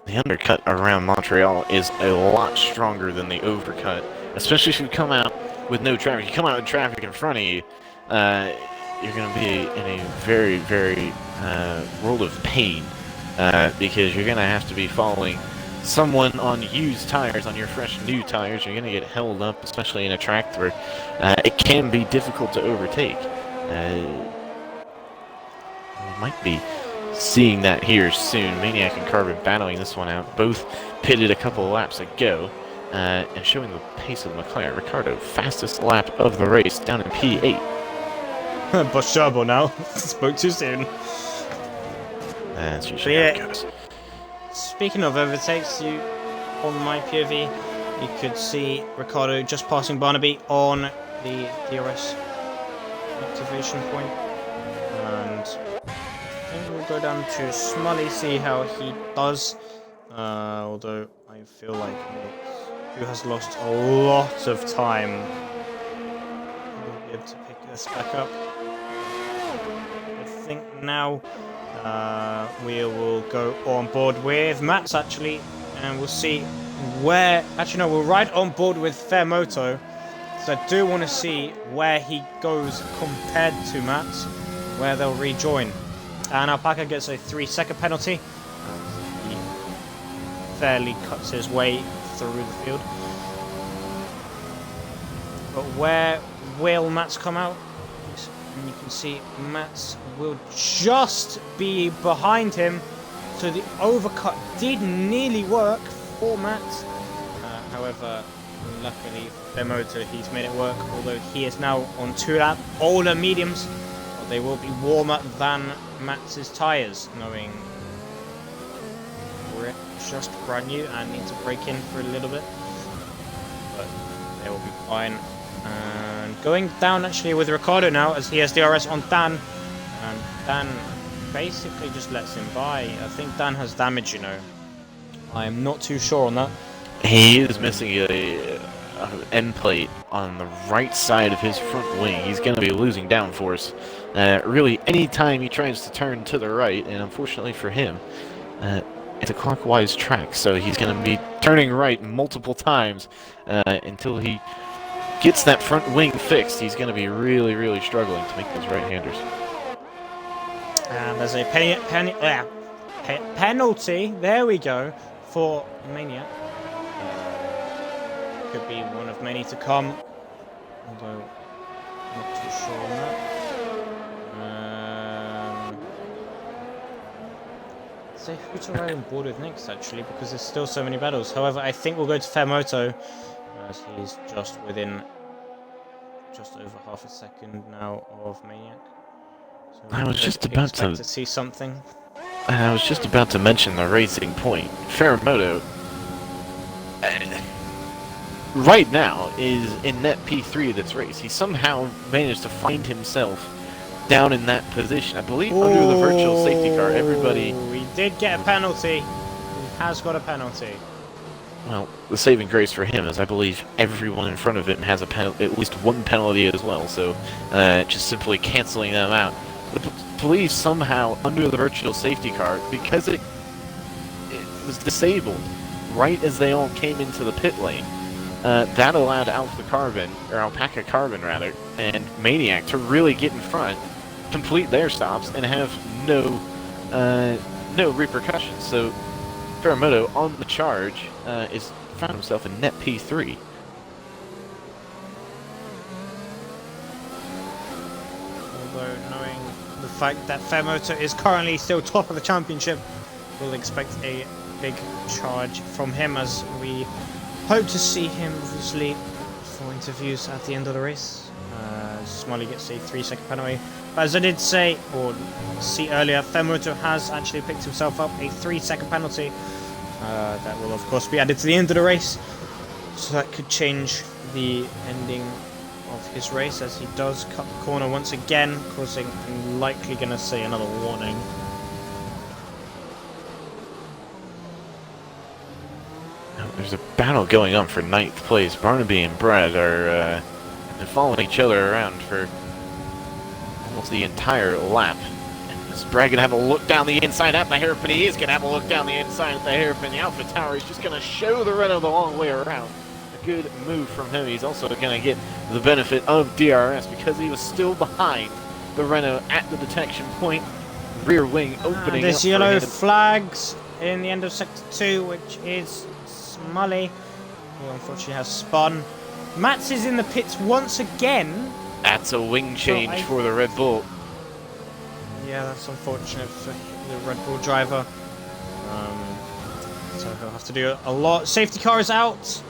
The undercut around Montreal is a lot stronger than the overcut, especially if you come out with no traffic. If you come out with traffic in front of you, you're going to be in a very, very world of pain because you're going to have to be following someone on used tires, on your fresh new tires. You're going to get held up, especially in a track where it can be difficult to overtake. We might be seeing that here soon. Maniac and Carbon battling this one out. Both pitted a couple of laps ago and showing the pace of the McLaren. Ricardo, fastest lap of the race, down in P8. Boschabo now. Spoke too soon. That's usually how it goes. Speaking of overtakes, on my POV, you could see Ricardo just passing Barnaby on the DRS activation point. And I think we'll go down to Smully, see how he does. Although I feel like who has lost a lot of time, will be able to pick this back up. I think now we will go on board with Mats actually, and we'll see where. Actually, no, we'll ride on board with Fairmoto. So I do want to see where he goes compared to Mats, where they'll rejoin. And Alpaca gets a 3-second penalty. He fairly cuts his way through the field. But where will Mats come out? And you can see Mats will just be behind him. So the overcut did nearly work for Mats. However, luckily for Fairmoto, he's made it work. Although he is now on 2-lap older mediums. But they will be warmer than Mats's tyres, knowing we're just brand new and need to break in for a little bit. But they will be fine. And going down actually with Ricardo now, as he has DRS on Dan. And Dan basically just lets him by. I think Dan has damage, you know. I am not too sure on that. He is missing a end plate on the right side of his front wing. He's going to be losing downforce. Really, anytime he tries to turn to the right, and unfortunately for him, it's a clockwise track, so he's going to be turning right multiple times until he gets that front wing fixed. He's going to be really, really struggling to make those right-handers. And there's a penalty, there we go, for Maniac. Could be one of many to come, although not too sure on that. So who to ride on board with next, actually, because there's still so many battles. However, I think we'll go to Fairmoto, as he's just within just over half a second now of Maniac. So I was just about to see something. I was just about to mention the racing point. Fairmoto, right now, is in net P3 of this race. He somehow managed to find himself down in that position. I believe under the virtual safety car, everybody... He did get a penalty. He has got a penalty. Well, the saving grace for him is I believe everyone in front of him has at least one penalty as well, so just simply canceling them out. The police somehow, under the virtual safety car, because it was disabled right as they all came into the pit lane, that allowed Alpaca Carbon rather, and Maniac to really get in front, complete their stops, and have no repercussions. So Fairmoto on the charge is found himself in net P3. Although knowing the fact that Fairmotor is currently still top of the championship. We'll expect a big charge from him as we hope to see him, obviously, for interviews at the end of the race. Smiley gets a 3-second penalty. But as I did say, or see earlier, Fairmotor has actually picked himself up a 3-second penalty. That will, of course, be added to the end of the race. So that could change the ending of his race as he does cut the corner once again, causing, I'm likely going to say, another warning. There's a battle going on for 9th place. Barnaby and Brad are following each other around for almost the entire lap. Is Brad going to have a look down the inside at the hairpin? He is going to have a look down the inside at the hairpin. The Alpha Tower is just going to show the Renault the long way around. A good move from him. He's also going to get the benefit of DRS because he was still behind the Renault at the detection point. Rear wing opening there's up yellow for him. flags in the end of sector 2, which is Smiley, who unfortunately has spun. Mats is in the pits once again. That's a wing change for the Red Bull. Yeah, that's unfortunate for the Red Bull driver. So he'll have to do a lot. Safety car is out.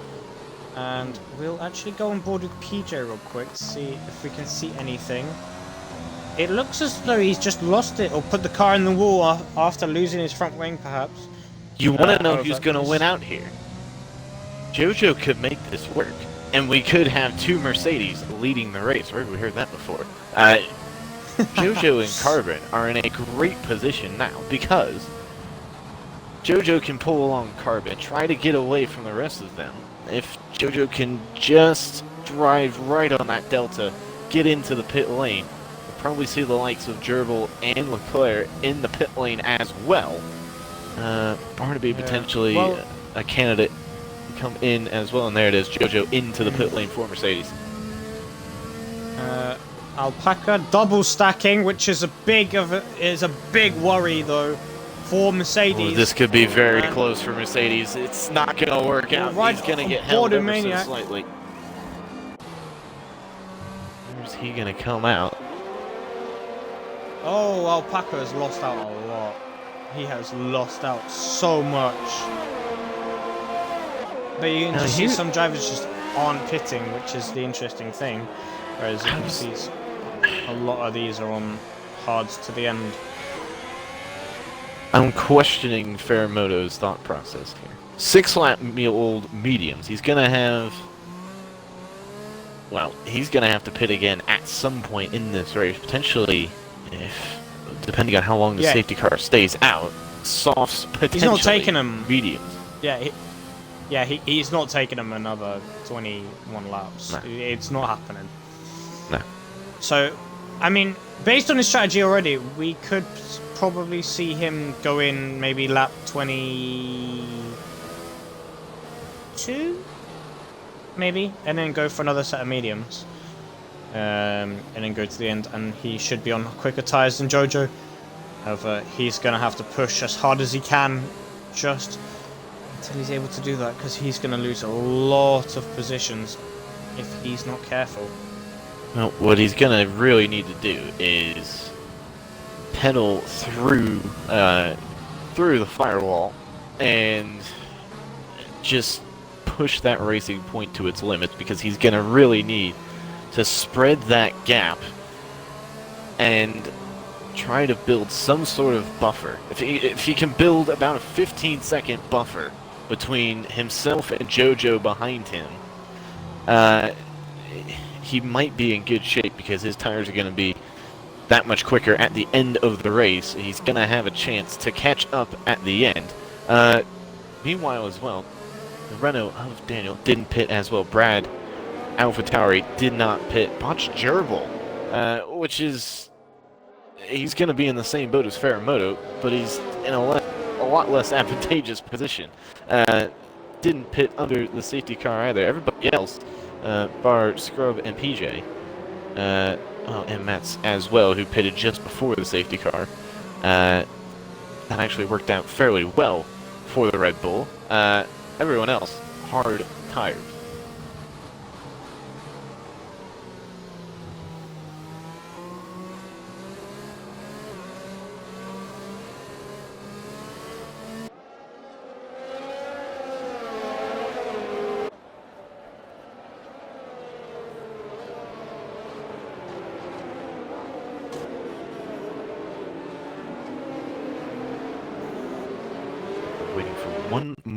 And we'll actually go on board with PJ real quick to see if we can see anything. It looks as though he's just lost it or put the car in the wall after losing his front wing, perhaps. You want to know who's going to win out here? Jojo could make this work. And we could have 2 Mercedes leading the race. Where have we heard that before? Jojo and Carbon are in a great position now because Jojo can pull along Carbon, try to get away from the rest of them. If Jojo can just drive right on that delta, get into the pit lane, we'll probably see the likes of Gerbil and Leclerc in the pit lane as well. Barnaby potentially a candidate come in as well, and there it is, Jojo into the pit lane for Mercedes. Alpaca double stacking, which is a big worry though for Mercedes. Oh, this could be very close for Mercedes. It's not going to work out. He's going to get held ever so slightly. Where's he going to come out? Oh, Alpaca has lost out a lot. He has lost out so much. But you can just see some drivers just aren't pitting, which is the interesting thing. Whereas you can see a lot of these are on hards to the end. I'm questioning Fairmoto's thought process here. 6-lap-old mediums. He's going to have... Well, he's going to have to pit again at some point in this race. Potentially, depending on how long the safety car stays out. Softs, potentially. He's not taking them. Mediums. Yeah, he's not taking him another 21 laps. No. It's not happening. No. So, I mean, based on his strategy already, we could probably see him go in maybe lap 22? Maybe? And then go for another set of mediums. And then go to the end, and he should be on quicker tyres than Jojo. However, he's going to have to push as hard as he can, just until he's able to do that, because he's going to lose a lot of positions if he's not careful. Well, what he's going to really need to do is pedal through the firewall and just push that racing point to its limits, because he's going to really need to spread that gap and try to build some sort of buffer. If he can build about a 15-second buffer between himself and Jojo behind him, he might be in good shape, because his tires are going to be that much quicker at the end of the race. He's going to have a chance to catch up at the end. Meanwhile as well, the Renault of Daniel didn't pit as well. Brad AlphaTauri did not pit. Botch Gerbil, which is... he's going to be in the same boat as Fairmoto, but he's in a lot less advantageous position. Didn't pit under the safety car either. Everybody else, bar Scrub and PJ, and Mats as well, who pitted just before the safety car. That actually worked out fairly well for the Red Bull. Everyone else, hard tires.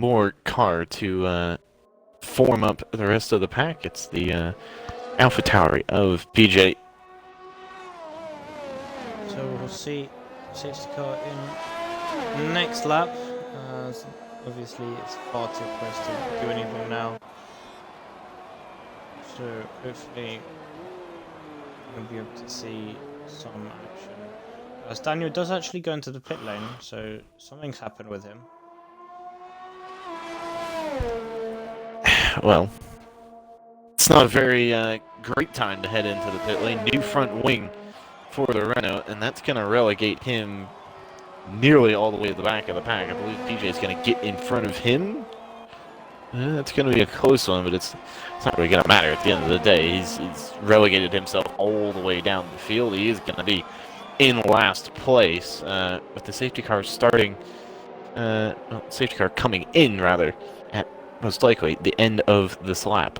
more car to form up the rest of the pack. It's the AlphaTauri of PJ. So we'll see safety car in next lap. Obviously, it's far too close to do anything now. So hopefully we'll be able to see some action. As Daniel does actually go into the pit lane, so something's happened with him. Well, it's not a very great time to head into the pit lane. New front wing for the Renault, and that's going to relegate him nearly all the way to the back of the pack. I believe PJ is going to get in front of him. That's going to be a close one, but it's not really going to matter at the end of the day. He's relegated himself all the way down the field. He is going to be in last place, with the safety car starting, well, safety car coming in, rather, at most likely the end of this lap.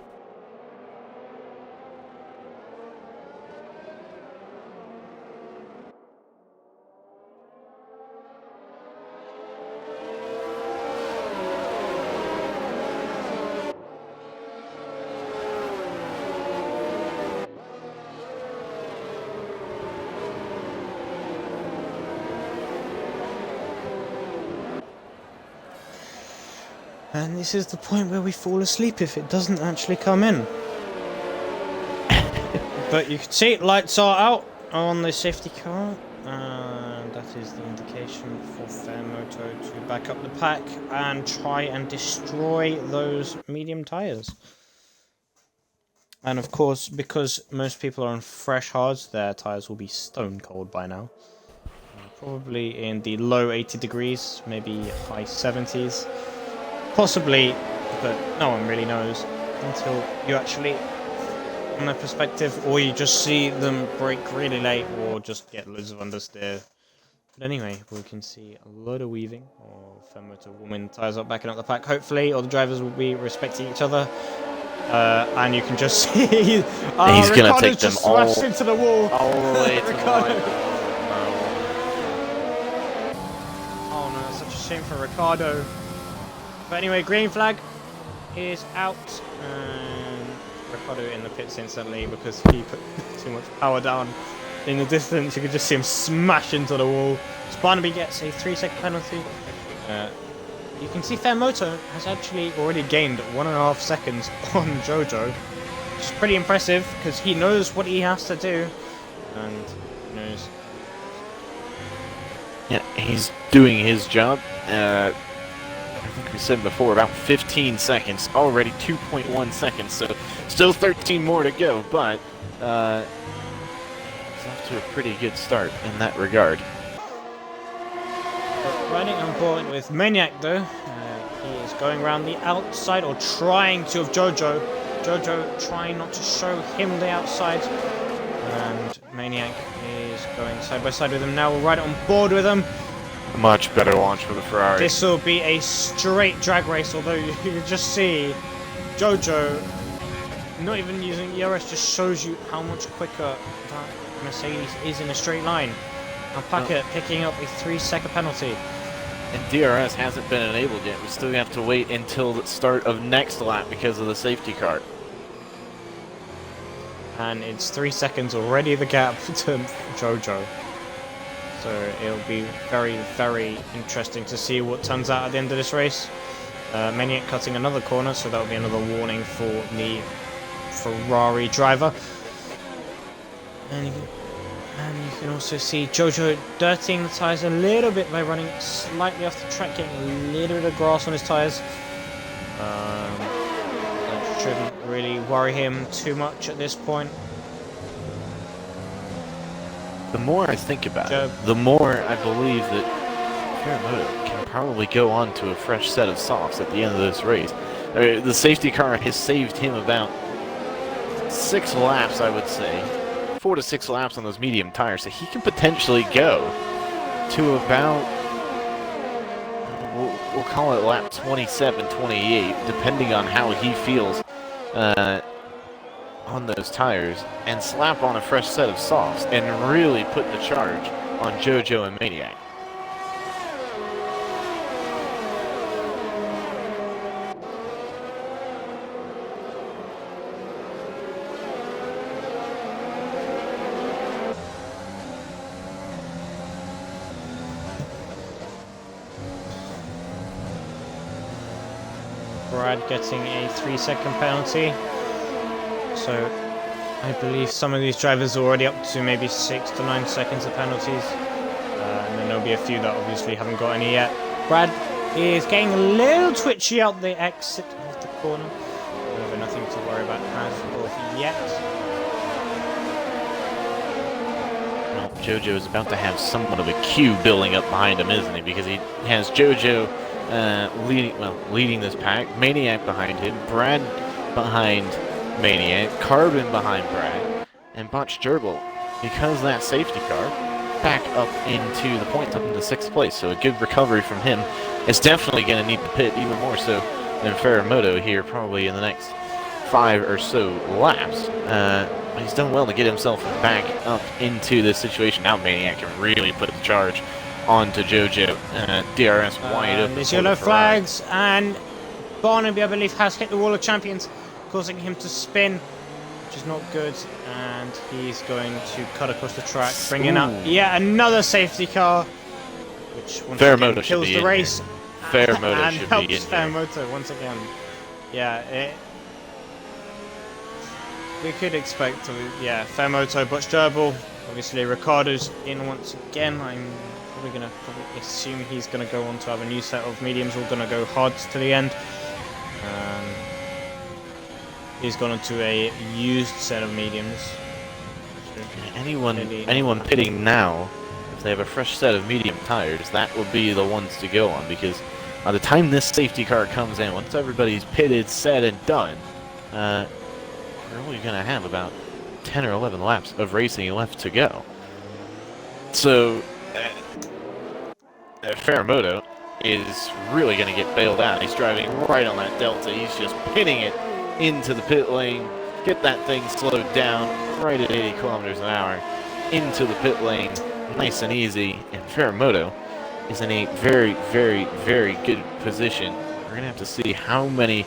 And this is the point where we fall asleep if it doesn't actually come in. But you can see lights are out on the safety car. And that is the indication for Fairmoto to back up the pack and try and destroy those medium tyres. And of course, because most people are on fresh hards, their tyres will be stone cold by now. Probably in the low 80 degrees, maybe high 70s. Possibly, but no one really knows until you actually, from their perspective, or you just see them brake really late or just get loads of understeer. But anyway, we can see a lot of weaving, or Fairmoto woman tyres up, backing up the pack. Hopefully, all the drivers will be respecting each other. And you can just see he's going to take them all into the wall. All the way to the line. Oh no, that's such a shame for Ricardo. But anyway, green flag is out, and Ricardo in the pits instantly because he put too much power down. In the distance, you could just see him smash into the wall. Barnaby gets a 3-second penalty. You can see Fairmoto has actually already gained 1.5 seconds on Jojo, which is pretty impressive because he knows what he has to do, and he knows. Yeah, he's doing his job. I think we said before, about 15 seconds, already 2.1 seconds, so still 13 more to go, but it's off to a pretty good start in that regard. Riding on board with Maniac though, he is going around the outside, or trying to, of Jojo. Jojo trying not to show him the outside, and Maniac is going side by side with him now. We'll ride on board with him. Much better launch for the Ferrari. This will be a straight drag race, although you can just see Jojo not even using ERS, just shows you how much quicker that Mercedes is in a straight line. And Packard picking up a 3-second penalty. And DRS hasn't been enabled yet. We still have to wait until the start of next lap because of the safety car. And it's 3 seconds already the gap to Jojo. So it'll be very, very interesting to see what turns out at the end of this race. Maniac cutting another corner, so that'll be another warning for the Ferrari driver. And you can also see Jojo dirtying the tyres a little bit by running slightly off the track, getting a little bit of grass on his tyres. That shouldn't really worry him too much at this point. The more I think about it, the more I believe that Fairmoto can probably go on to a fresh set of softs at the end of this race. The safety car has saved him about 6 laps, I would say. 4 to 6 laps on those medium tires, so he can potentially go to about, we'll call it lap 27, 28, depending on how he feels on those tires, and slap on a fresh set of softs and really put the charge on Jojo and Maniac. Brad getting a 3-second penalty. So I believe some of these drivers are already up to maybe 6 to 9 seconds of penalties. And then there'll be a few that obviously haven't got any yet. Brad is getting a little twitchy out the exit of the corner. However, nothing to worry about as of yet. Well, Jojo is about to have somewhat of a queue building up behind him, isn't he? Because he has Jojo leading this pack, Maniac behind him, Brad behind Maniac, Carbon behind Brad, and Botch Gerbil, because that safety car, back up into the points, up into 6th place. So a good recovery from him. Is definitely going to need the pit even more so than Ferramoto here, probably in the next 5 or so laps. But he's done well to get himself back up into this situation. Now Maniac can really put the charge onto Jojo. DRS wide open. There's yellow flags, and Barnaby, I believe, has hit the wall of champions, causing him to spin, which is not good. And he's going to cut across the track, bringing up yet another safety car, which once again kills the race. Ferramoto and should helps be in Ferramoto once again. Yeah, we could expect, Ferramoto, Botch Gerbil. Obviously, Ricardo's in once again. I'm probably going to assume he's going to go on to have a new set of mediums, all going to go hards to the end. He's gone on to a used set of mediums. Anyone pitting now, if they have a fresh set of medium tires, that will be the ones to go on, because by the time this safety car comes in, once everybody's pitted, set, and done, we're only going to have about 10 or 11 laps of racing left to go. So, Ferramoto is really going to get bailed out. He's driving right on that delta. He's just pitting it into the pit lane, get that thing slowed down right at 80 kilometers an hour into the pit lane, nice and easy. And Ferramoto is in a very, very, very good position. We're going to have to see how many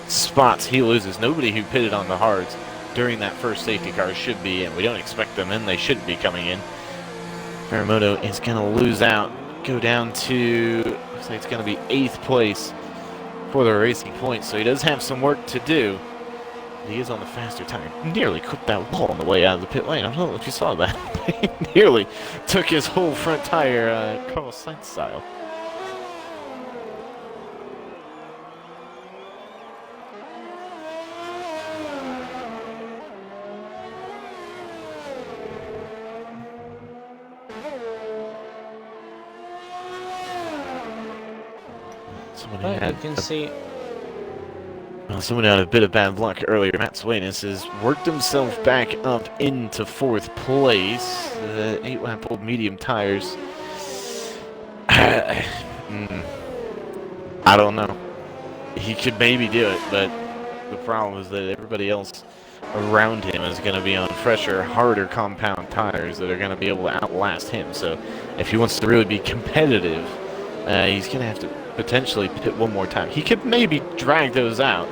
spots he loses. Nobody who pitted on the hards during that first safety car should be in. We don't expect them in. They should be coming in. Ferramoto is going to lose out, go down to, looks like it's going to be 8th place for the racing points. So he does have some work to do. He is on the faster tire. Nearly clipped that wall on the way out of the pit lane. I don't know if you saw that. He nearly took his whole front tire, Carlos Sainz style. You can see. Well, someone had a bit of bad luck earlier. Matt Swainus has worked himself back up into 4th place. 8-lap-old medium tires. I don't know. He could maybe do it, but the problem is that everybody else around him is going to be on fresher, harder compound tires that are going to be able to outlast him. So if he wants to really be competitive, he's going to have to potentially pit one more time. He could maybe drag those out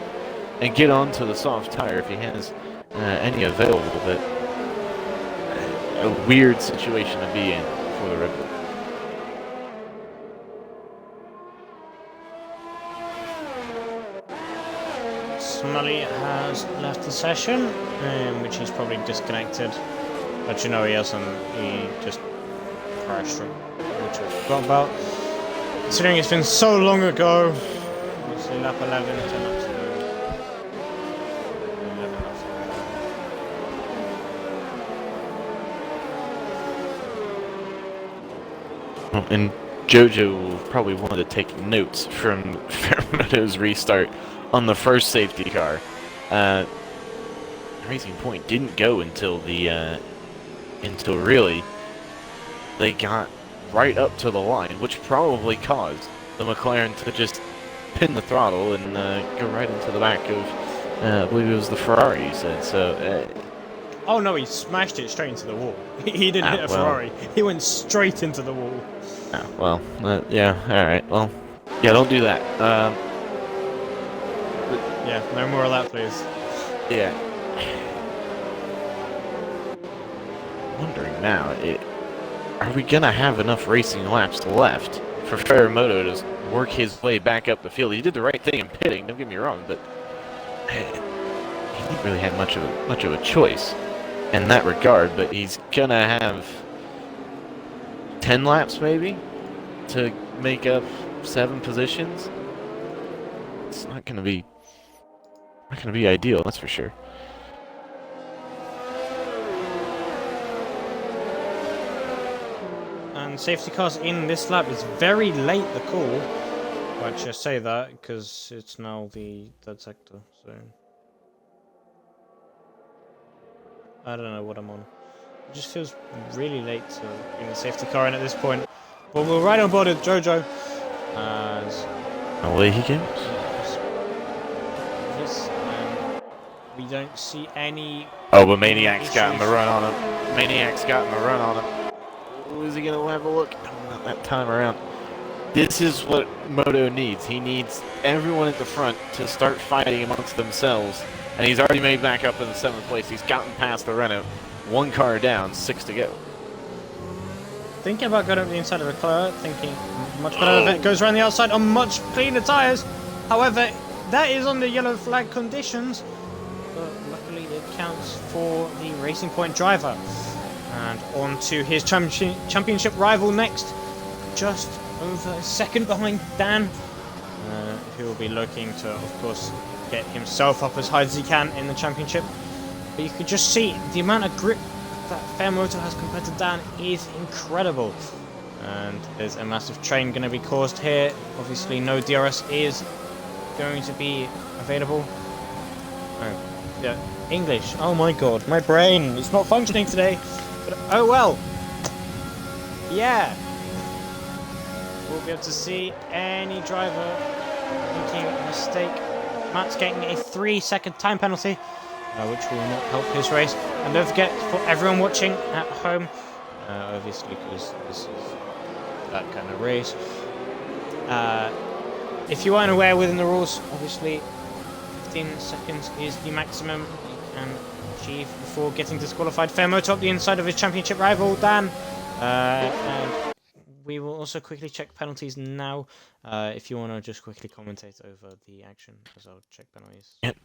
and get onto the soft tire if he has any available, but a weird situation to be in for the Red Bull. Smully has left the session, which he's probably disconnected. But you know he hasn't. He just crashed, which I forgot about. Considering it's been so long ago, obviously lap 11, 10 laps ago. 11 laps ago. And Jojo will probably want to take notes from Ferramoto's restart on the first safety car. Racing Point didn't go until until really they got right up to the line, which probably caused the McLaren to just pin the throttle and go right into the back of, I believe it was the Ferrari, you said. So. Oh no, he smashed it straight into the wall. He didn't hit a Ferrari. He went straight into the wall. Yeah, alright, well, yeah, don't do that. Yeah, no more of that, please. Yeah. Wondering now, are we gonna have enough racing laps left for Ferramoto to work his way back up the field. He did the right thing in pitting, don't get me wrong, but he didn't really have much of a choice in that regard. But he's gonna have 10 laps maybe to make up 7 positions. It's not gonna be ideal, that's for sure. And safety cars in this lap is very late, the call. Well, actually, I say that because it's now the third sector, so I don't know what I'm on. It just feels really late to bring the safety car in at this point. But we're right on board with Jojo. As away he goes. Yes, and we don't see any. Oh, but Maniac's gotten the run on him. Maniac's gotten the run on him. Ooh, is he going to have a look? No, not that time around. This is what Moto needs. He needs everyone at the front to start fighting amongst themselves. And he's already made back up in the 7th place. He's gotten past the Renault. 1 car down, 6 to go. Thinking about going up the inside of the car, thinking much better of it. Goes around the outside on much cleaner tyres. However, that is on the yellow flag conditions. But luckily it counts for the Racing Point driver. And on to his championship rival next. Just over a second behind Dan. Who will be looking to, of course, get himself up as high as he can in the championship. But you could just see the amount of grip that Fairmoto has compared to Dan is incredible. And there's a massive train going to be caused here. Obviously no DRS is going to be available. Oh, yeah, English. Oh my god, my brain is not functioning today. But oh well. Yeah. We'll be able to see any driver making a mistake. Matt's getting a 3-second time penalty, which will not help his race. And don't forget, for everyone watching at home, obviously because this is that kind of race, if you aren't aware within the rules, obviously 15 seconds is the maximum you can achieve before getting disqualified. Fairmoto up the inside of his championship rival, Dan. And we will also quickly check penalties now. If you want to just quickly commentate over the action, as I'll check penalties. Yep.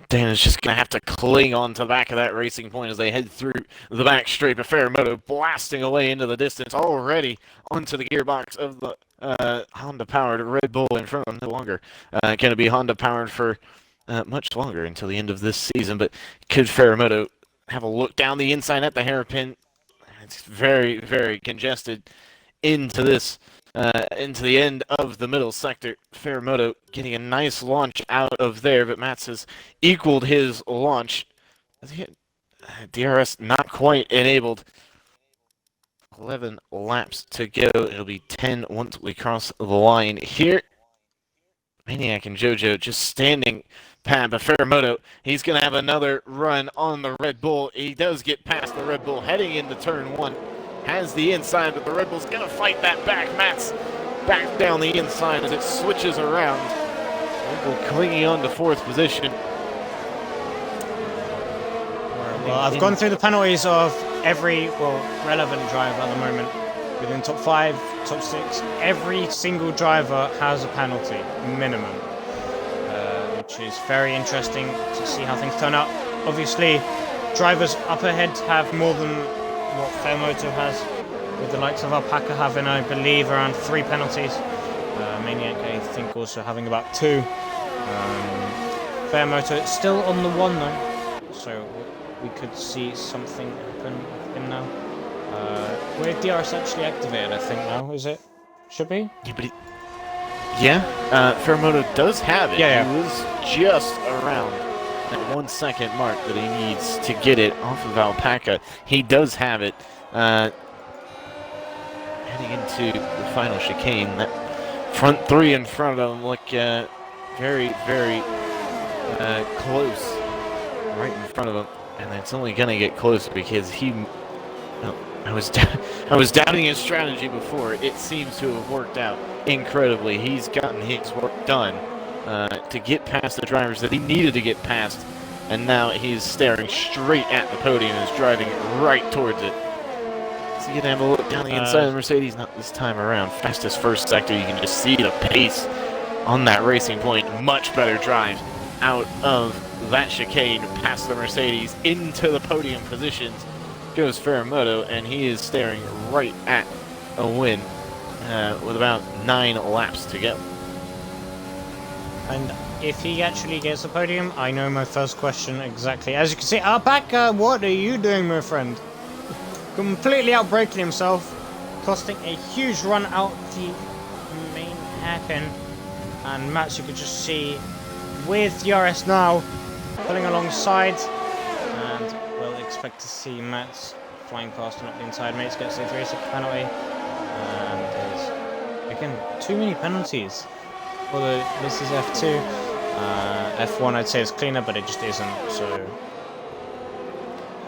Dan is just going to have to cling on to the back of that Racing Point as they head through the back straight. But Fairmoto blasting away into the distance already onto the gearbox of the Honda-powered Red Bull in front of him. No longer going to be Honda-powered for much longer until the end of this season. But could Fairmoto have a look down the inside at the hairpin? It's very, very congested into this. Into the end of the middle sector. Fairmoto getting a nice launch out of there, but Mats has equaled his launch. DRS not quite enabled. 11 laps to go. It'll be 10 once we cross the line here. Maniac and Jojo just standing pat, but Fairmoto, he's going to have another run on the Red Bull. He does get past the Red Bull heading into turn 1. Has the inside, but the Red Bull's going to fight that back. Matt's back down the inside as it switches around. Red Bull clinging on to 4th position. Well, I've gone through the penalties of every, relevant driver at the moment. Within top 5, top 6, every single driver has a penalty, minimum. Which is very interesting to see how things turn out. Obviously, drivers up ahead have more than what Fairmoto has, with the likes of Alpaca having, I believe, around 3 penalties. Maniac, I think, also having about 2. Fairmoto still on the 1 though, so we could see something happen with him now. With DRS actually activated, I think now, is it? Should be? Yeah, Fairmoto does have it. Yeah. He was just around that 1 second mark that he needs to get it off of Alpaca. He does have it. Heading into the final chicane, that front 3 in front of him look very, very close, right in front of him, and it's only going to get closer because he. I was doubting his strategy before. It seems to have worked out incredibly. He's gotten his work done to get past the drivers that he needed to get past, and now he's staring straight at the podium and is driving right towards it. So you can have a look down the inside of the Mercedes, not this time around. Fastest first sector, you can just see the pace on that racing point. Much better drive out of that chicane past the Mercedes into the podium positions. Goes Ferramoto, and he is staring right at a win with about 9 laps to go. And if he actually gets the podium, I know my first question exactly. As you can see, back, what are you doing, my friend? Completely outbraking himself, costing a huge run out the main hairpin. And Mats, you could just see with DRS now, pulling alongside. And we'll expect to see Mats flying past and up the inside. Mates gets a 3-second penalty. And there's, again, too many penalties. Although this is F2, F1 I'd say is cleaner, but it just isn't, so...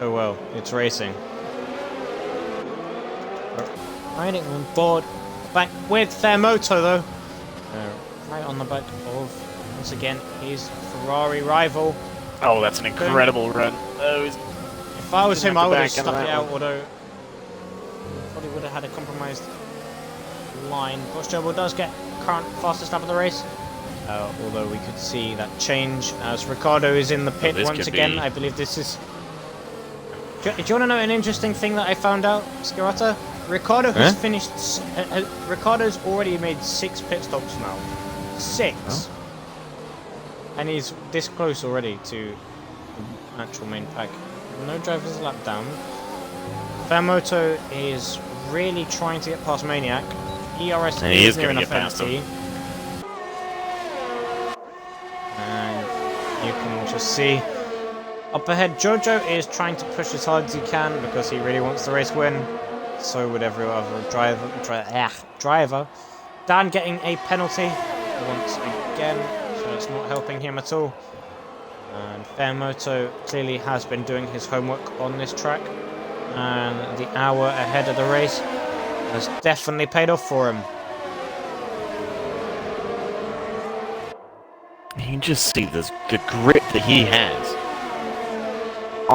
Oh well, it's racing. Riding on board, back with Ferramoto though. Right on the back of, once again, his Ferrari rival. Oh, that's an incredible run. Oh, if I was him, I would have stuck it out, although... Probably would have had a compromised line. Boschelbo does get current fastest lap of the race, although we could see that change as Ricciardo is in the pit once again. I believe this is... Do you want to know an interesting thing that I found out, Skirata? Ricciardo has finished... Ricciardo's already made 6 pit stops now. 6! Oh. And he's this close already to the actual main pack. No driver's lap down. Ferramoto is really trying to get past Maniac. ERS and he is near going to enough get past empty. him. And you can just see up ahead, Jojo is trying to push as hard as he can because he really wants the race win. So would every other driver. Dan getting a penalty once again, so it's not helping him at all. And Ferramoto clearly has been doing his homework on this track, and the hour ahead of the race has definitely paid off for him. You can just see the grip that he has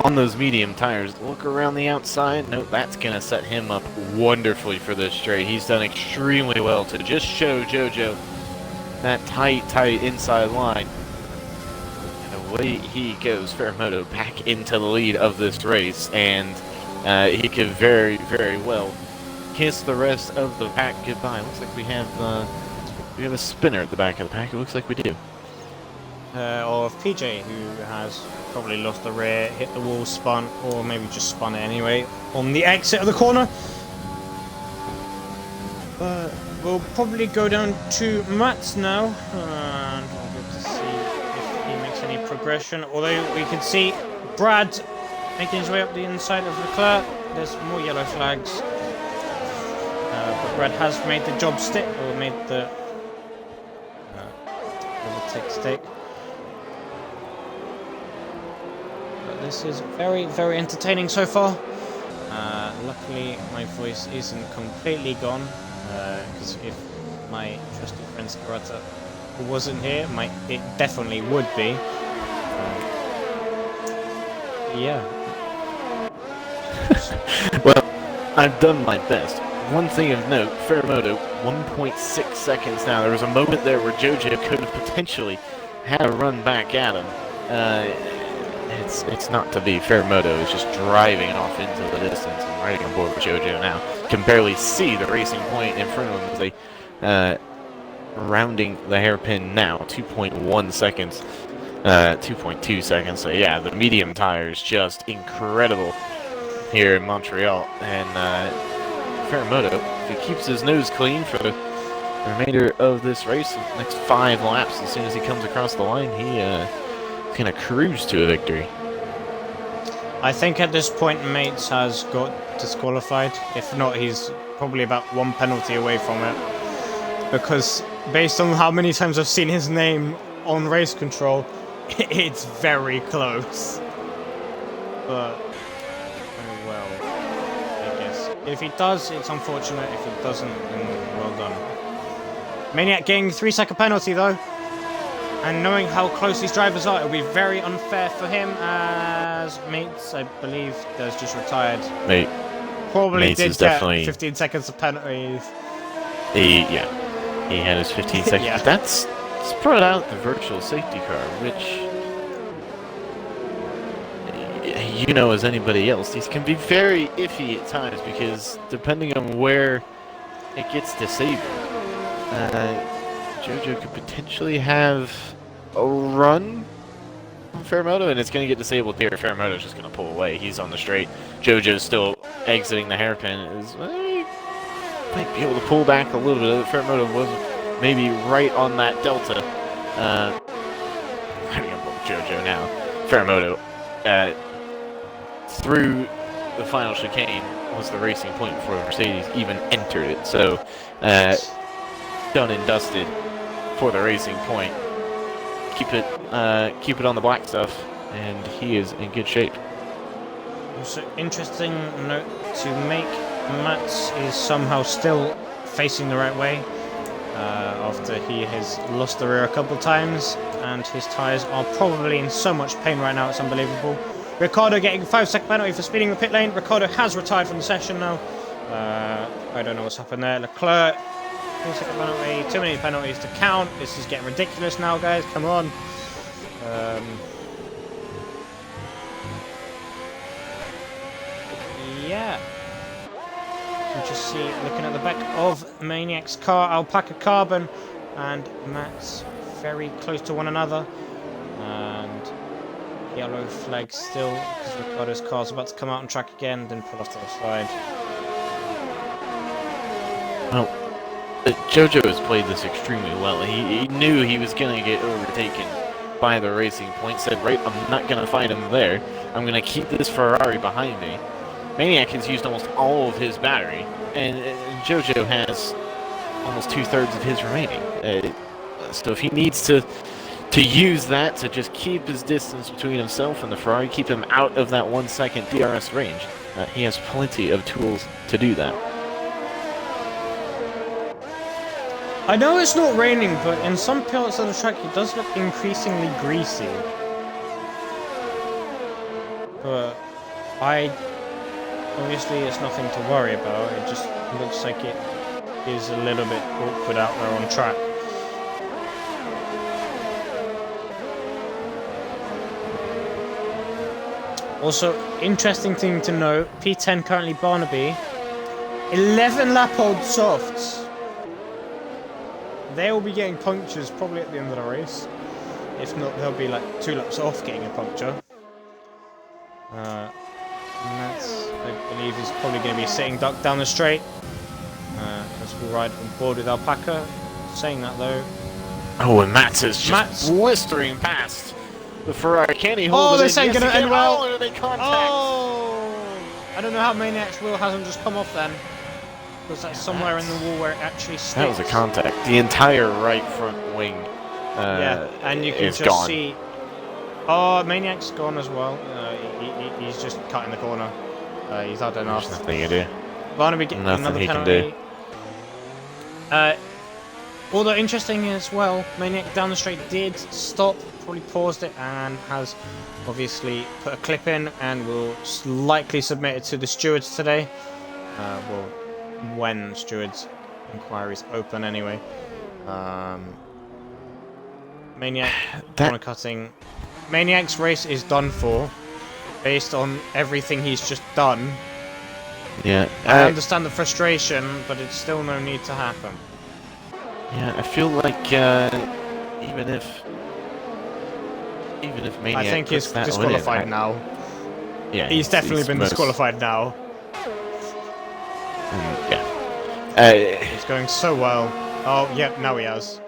on those medium tires. Look around the outside. Nope, that's going to set him up wonderfully for this straight. He's done extremely well to just show Jojo that tight inside line. And away he goes, Ferramoto back into the lead of this race, and he could very, very well kiss the rest of the pack goodbye. Looks like we have a spinner at the back of the pack. It looks like we do. Of PJ, who has probably lost the rear, hit the wall, spun, or maybe just spun it anyway on the exit of the corner. We'll probably go down to Mats now, and we'll get to see if he makes any progression. Although we can see Brad making his way up the inside of Leclerc. There's more yellow flags. But Brad has made the job stick, or made the tick stick. But this is very, very entertaining so far. Luckily, my voice isn't completely gone, because if my trusty friend Scarata wasn't here, it definitely would be. Yeah. Well, I've done my best. One thing of note, Ferramoto, 1.6 seconds now. There was a moment there where Jojo could have potentially had a run back at him. It's not to be. Ferramoto is just driving off into the distance and right on board with Jojo now. Can barely see the racing point in front of him as they rounding the hairpin now. 2.1 seconds. 2.2 seconds. So yeah, the medium tires just incredible here in Montreal. And Ferramoto, if he keeps his nose clean for the remainder of this race, the next 5 laps, as soon as he comes across the line, he's going to cruise to a victory. I think at this point Mates has got disqualified. If not, he's probably about 1 penalty away from it. Because based on how many times I've seen his name on race control, it's very close. But, oh well, I guess. If he does, it's unfortunate. If he doesn't, then well done. Maniac getting 3-second penalty though. And knowing how close these drivers are, it'll be very unfair for him as Mates, I believe, has just retired. Mate, probably Mates did is get definitely 15 seconds of penalties. he had his 15 seconds. Yeah. That's spread out the virtual safety car, which you know as anybody else, these can be very iffy at times because depending on where it gets disabled, JoJo could potentially have a run on Fairmoto, and it's going to get disabled here. Fairmoto's just going to pull away. He's on the straight. JoJo's still exiting the hairpin. He might be able to pull back a little bit. Fairmoto was maybe right on that delta. I'm going to pull JoJo now. Fairmoto through the final chicane was the racing point before the Mercedes even entered it. So done and dusted for the racing point. Keep it on the black stuff, and he is in good shape. Also, interesting note to make: Mats is somehow still facing the right way after he has lost the rear a couple times, and his tyres are probably in so much pain right now. It's unbelievable. Ricardo getting 5-second penalty for speeding the pit lane. Ricardo has retired from the session now. I don't know what's happened there. Leclerc, 3-second penalty. Too many penalties to count. This is getting ridiculous now, guys. Come on. Yeah. You can just see, looking at the back of Maniac's car, Alpaca Carbon and Matt's very close to one another. And yellow flag still, because Ricardo's car's about to come out on track again, then pull off to the side. Well, JoJo has played this extremely well. He knew he was going to get overtaken by the racing point. Said, right, I'm not going to fight him there. I'm going to keep this Ferrari behind me. Maniac has used almost all of his battery, and JoJo has almost 2/3 of his remaining. So if he needs to use that to just keep his distance between himself and the Ferrari, keep him out of that 1 second DRS range, he has plenty of tools to do that. I know it's not raining, but in some parts of the track it does look increasingly greasy. But obviously it's nothing to worry about, it just looks like it is a little bit awkward out there on track. Also, interesting thing to note, P10 currently Barnaby, 11 lap old softs. They'll be getting punctures probably at the end of the race. If not, they'll be like 2 laps off getting a puncture. And that's, I believe, is probably going to be a sitting duck down the straight. As we'll ride on board with Alpaca. Saying that though. Oh, and Mats is just blistering past the Ferrari. Can he hold it? Oh, this ain't going to end well. Oh, they contact. Oh! I don't know how Maniac's wheel hasn't just come off then. Because that's somewhere in the wall where it actually sticks. That was a contact. The entire right front wing yeah, and you can just gone. see... Oh, Maniac's gone as well. He's just cutting the corner. He's had enough. There's nothing you do. Barnaby getting another penalty. Although interesting as well, Maniac down the straight did stop, probably paused it, and has obviously put a clip in and will likely submit it to the stewards today. Well, when stewards' inquiries open anyway. Maniac corner cutting. Maniac's race is done for, based on everything he's just done. Yeah, I understand the frustration, but it's still no need to happen. Yeah, I feel like even if Maniac, I think he's disqualified now. Yeah, he's definitely been disqualified now. Yeah, he's going so well. Oh, yep, now he has.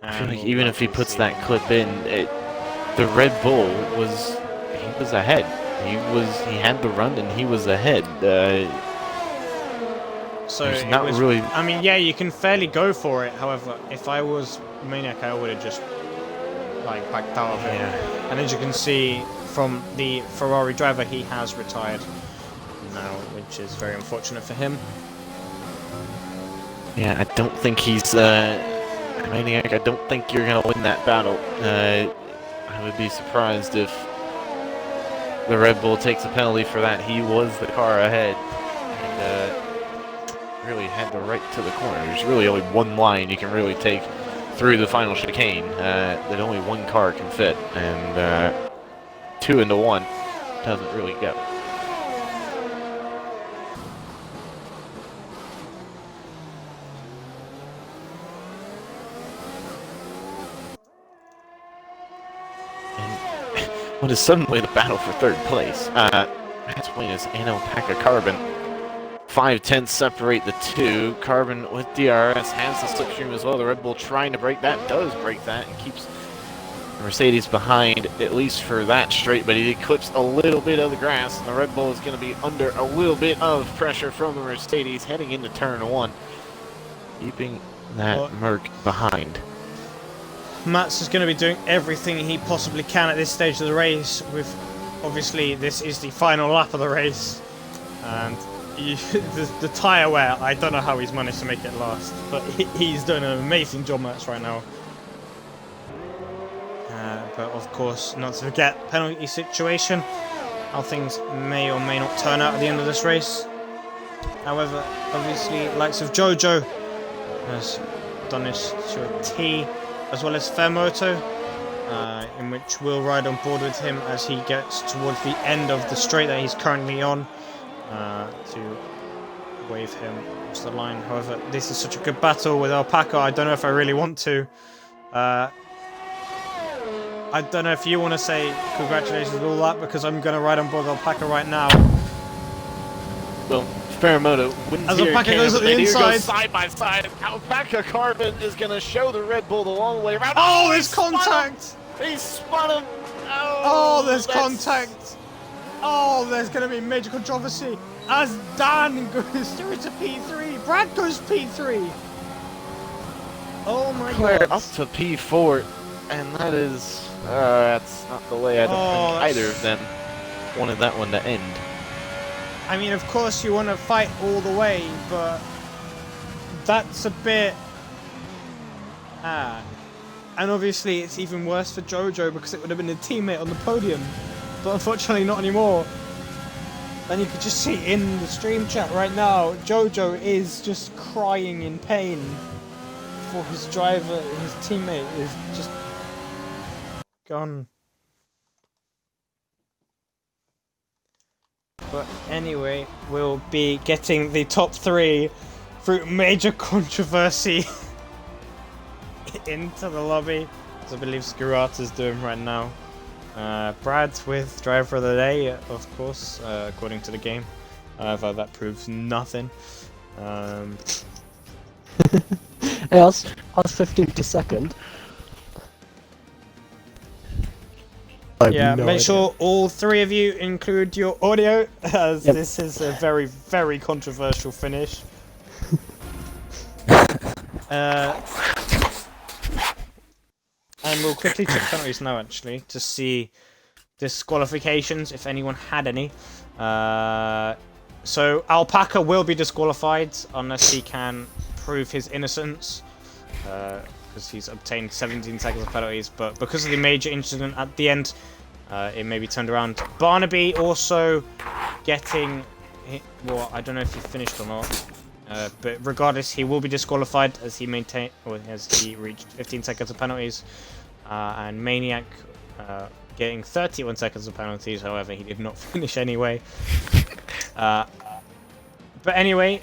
I feel like even if he puts that clip in, the Red Bull was ahead. He had the run and he was ahead. So it not was, really. I mean, yeah, you can fairly go for it. However, if I was Maniac, I would have just like backed out of it. Yeah. And as you can see from the Ferrari driver, he has retired now, which is very unfortunate for him. Yeah, I don't think he's Maniac. I don't think you're gonna win that battle. I would be surprised if the Red Bull takes a penalty for that. He was the car ahead, and really had the right to the corner. There's really only one line you can really take through the final chicane that only one car can fit, and 2 into 1 doesn't really go. What is suddenly the battle for third place? That's Wayne's and Alpaca Carbon. 5/10 separate the two. Carbon with DRS has the slipstream as well. The Red Bull trying to break that, does break that, and keeps Mercedes behind, at least for that straight, but he clips a little bit of the grass, and the Red Bull is going to be under a little bit of pressure from the Mercedes heading into turn 1, keeping that Merc behind. Mats is going to be doing everything he possibly can at this stage of the race. With obviously this is the final lap of the race, and the tyre wear, I don't know how he's managed to make it last, but he's doing an amazing job, Mats, right now. But of course, not to forget, penalty situation, how things may or may not turn out at the end of this race. However, obviously, likes of Jojo has done this to a T, as well as Fairmoto, in which we'll ride on board with him as he gets towards the end of the straight that he's currently on, to wave him across the line. However, this is such a good battle with Alpaca, I don't know if I really want to. I don't know if you want to say congratulations and all that, because I'm going to ride on board Alpaca right now. Well, Fairmoto wins as here. Alpaca goes at the inside. Goes side by side. Alpaca Carbon is going to show the Red Bull the long way around. Oh, there's contact! He spun him! Oh, there's contact! Oh, there's going to be major controversy as Dan goes through to P3. Brad goes P3. Oh my god. Up to P4, and that is... that's not the way I don't think either of them wanted that one to end. I mean, of course you want to fight all the way, but that's a bit... And obviously it's even worse for Jojo because it would have been a teammate on the podium, but unfortunately not anymore. And you could just see in the stream chat right now, Jojo is just crying in pain for his driver, his teammate is just gone. But anyway, we'll be getting the top 3 through major controversy into the lobby, as I believe Skirata's doing right now. Brad with driver of the day, of course, according to the game. However, that proves nothing. Hey, I was 15th to second. Yeah, make sure all 3 of you include your audio, as this is a very, very controversial finish. And we'll quickly check penalties now, actually, to see disqualifications, if anyone had any. So, Alpaca will be disqualified unless he can prove his innocence, because he's obtained 17 seconds of penalties, but because of the major incident at the end, it may be turned around. Barnaby also getting... well, I don't know if he finished or not. But regardless, he will be disqualified as he reached 15 seconds of penalties, and Maniac getting 31 seconds of penalties. However, he did not finish anyway. But anyway,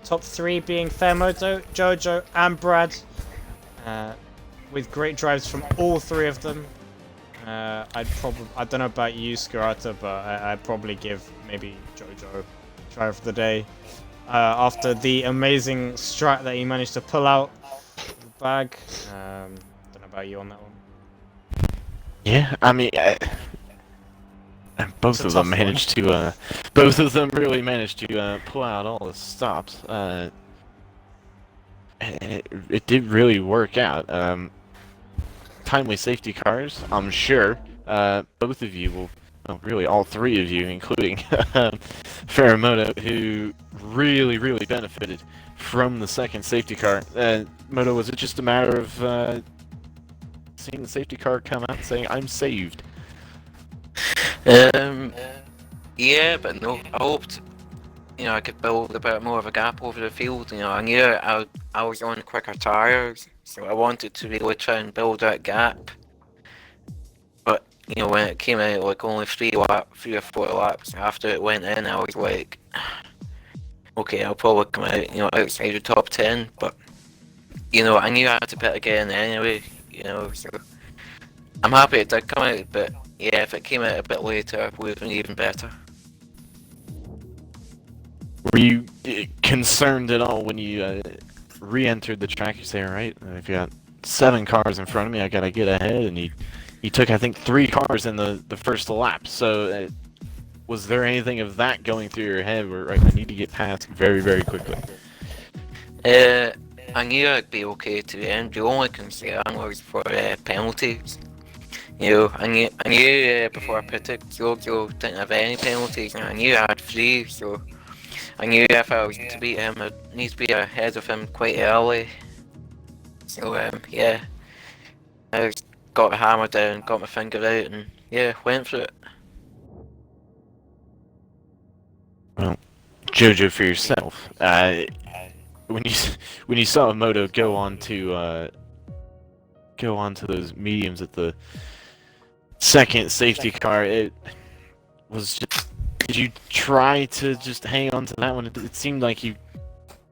top 3 being Fairmoto, Jojo, and Brad, with great drives from all 3 of them. I don't know about you, Skirata, but I'd probably give maybe Jojo driver of the day. After the amazing strat that he managed to pull out of the bag. Don't know about you on that one. Yeah, I mean, both of them managed to, both of them really managed to pull out all the stops. And it did really work out. Timely safety cars, I'm sure. Both of you will. Well, really, all 3 of you, including Fairmoto, who really benefited from the second safety car. Moto, was it just a matter of seeing the safety car come out and saying, "I'm saved"? Um, yeah, but no. I hoped, I could build a bit more of a gap over the field. I knew I was on quicker tires, so I wanted to really try and build that gap. But when it came out like only 3 or 4 laps after it went in, I was like, okay, I'll probably come out, outside the top 10. But I knew I had to pit again anyway. So I'm happy it did come out. But yeah, if it came out a bit later, it would have been even better. Were you concerned at all when you re-entered the track? You say, all right, if you got 7 cars in front of me, I gotta get ahead, and you took, I think, 3 cars in the first lap. So was there anything of that going through your head where, right, I need to get past very, very quickly? I knew I'd be okay to the end. The only concern was for penalties. I knew before I pitted, Giorgio didn't have any penalties, and I knew I had 3, so I knew if I was to beat him, I'd need to be ahead of him quite early. So, yeah, I just got the hammer down, got my finger out, and yeah, went for it. Well, Jojo, for yourself, when you saw a moto go on to those mediums at the second safety car, it was just, did you try to just hang on to that one? It seemed like you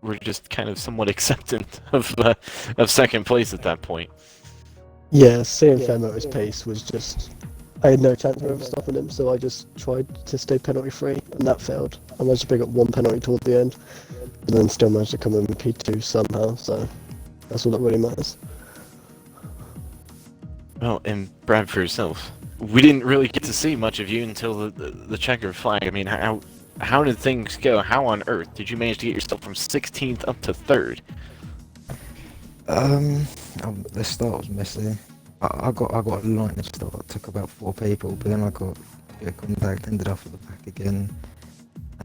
were just kind of somewhat acceptant of second place at that point. Yeah, seeing Femo's pace was just... I had no chance of ever stopping him, so I just tried to stay penalty free, and that failed. I managed to pick up 1 penalty toward the end, and then still managed to come in with P2 somehow, so that's all that really matters. Well, and Brad, for yourself, we didn't really get to see much of you until the checkered flag. I mean, how did things go? How on earth did you manage to get yourself from 16th up to 3rd? The start was messy. I got a lightning start. It took about 4 people, but then I got a bit of contact, ended up at the back again,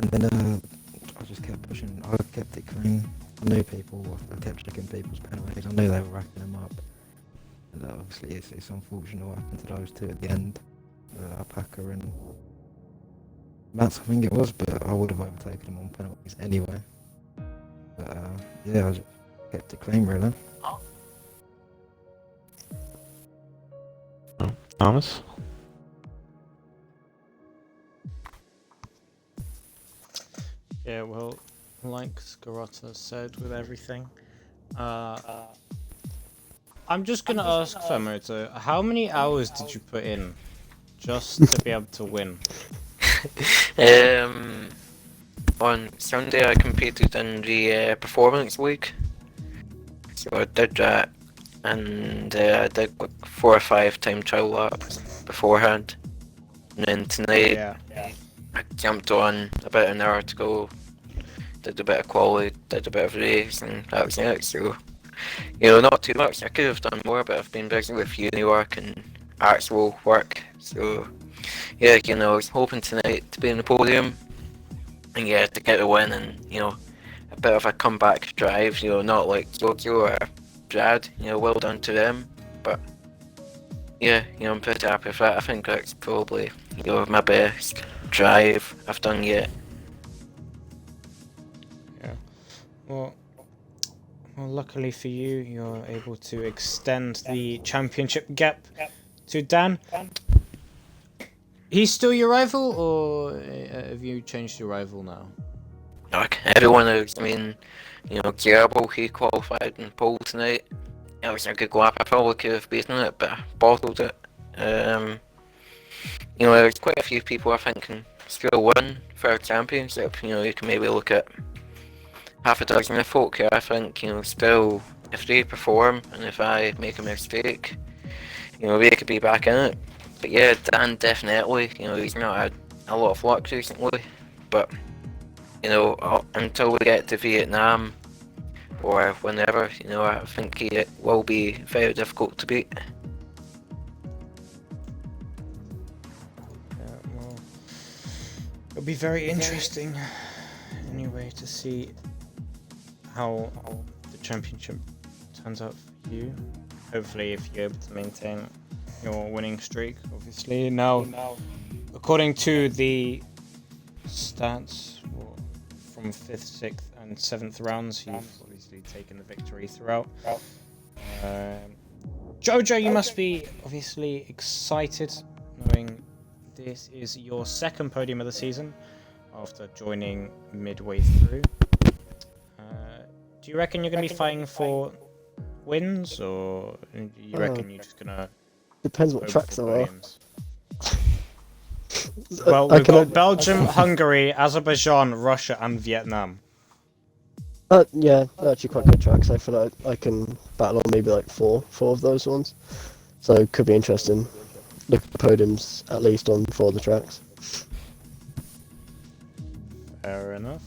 and then I just kept pushing. I kept it clean. I knew people. I kept checking people's penalties. I knew they were racking them up. And obviously, it's unfortunate what happened to those 2 at the end. Alpaca and Mats, I think it was, but I would have overtaken them on penalties anyway. But yeah, I just kept it clean, really. Thomas? Yeah, well, like Scarrotta said with everything, I'm just gonna ask Femoto, how many hours did you put in just to be able to win? On Sunday I competed in the Performance League, so I did that, and I did like 4 or 5 time trial laps beforehand, and then tonight I jumped on about an hour to go, did a bit of quality, did a bit of race, and that was it. So not too much. I could have done more, but I've been busy with uni work and actual work. So yeah, I was hoping tonight to be in the podium, and yeah, to get a win, and a bit of a comeback drive. Not like Tokyo or Brad. Well done to them. But yeah, I'm pretty happy with that. I think that's probably my best drive I've done yet. Yeah. Well, luckily for you, you're able to extend the championship gap to Dan. He's still your rival, or have you changed your rival now? Like everyone else, I mean, Gerbil, he qualified in pole tonight. It was a good lap. I probably could have beaten it, but I bottled it. There's quite a few people I think can still win for a championship. You can maybe look at half a dozen of folk here, I think, still, if they perform, and if I make a mistake, they could be back in it. But yeah, Dan definitely, he's not had a lot of luck recently, but, until we get to Vietnam, or whenever, I think he will be very difficult to beat. Yeah, well, it'll be very interesting, anyway, to see how the championship turns out for you. Hopefully, if you're able to maintain your winning streak, obviously. Now according to the stats from 5th, 6th, and 7th rounds, you've obviously taken the victory throughout. Jojo, you must be obviously excited, knowing this is your second podium of the season after joining midway through. Do you reckon you're going to be fighting for wins, or do you reckon you're just going to... Depends what tracks there are. Well, we've got Belgium, Hungary, Azerbaijan, Russia, and Vietnam. Yeah, they're actually quite good tracks. I feel like I can battle on maybe like four of those ones. So it could be interesting. Look at the podiums at least on 4 of the tracks. Fair enough.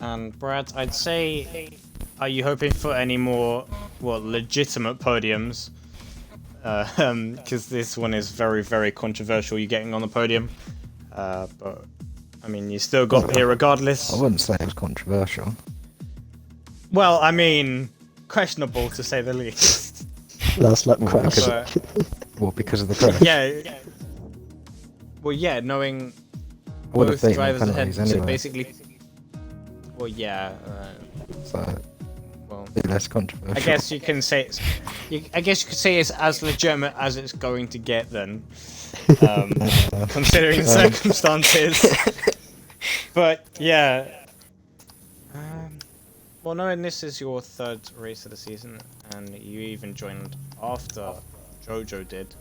And Brad, I'd say, are you hoping for any more, legitimate podiums? Because this one is very, very controversial, you getting on the podium. But, I mean, you still got here regardless. I wouldn't say it was controversial. Well, I mean, questionable to say the least. Last lap crash. Because of the crash? Yeah. Well, yeah, knowing both drivers ahead, anyway. so basically... Well, yeah. So, well, less controversial. I guess you can say it's as legitimate as it's going to get then, considering the circumstances. But yeah. Well, knowing this is your 3rd race of the season, and you even joined after Jojo did,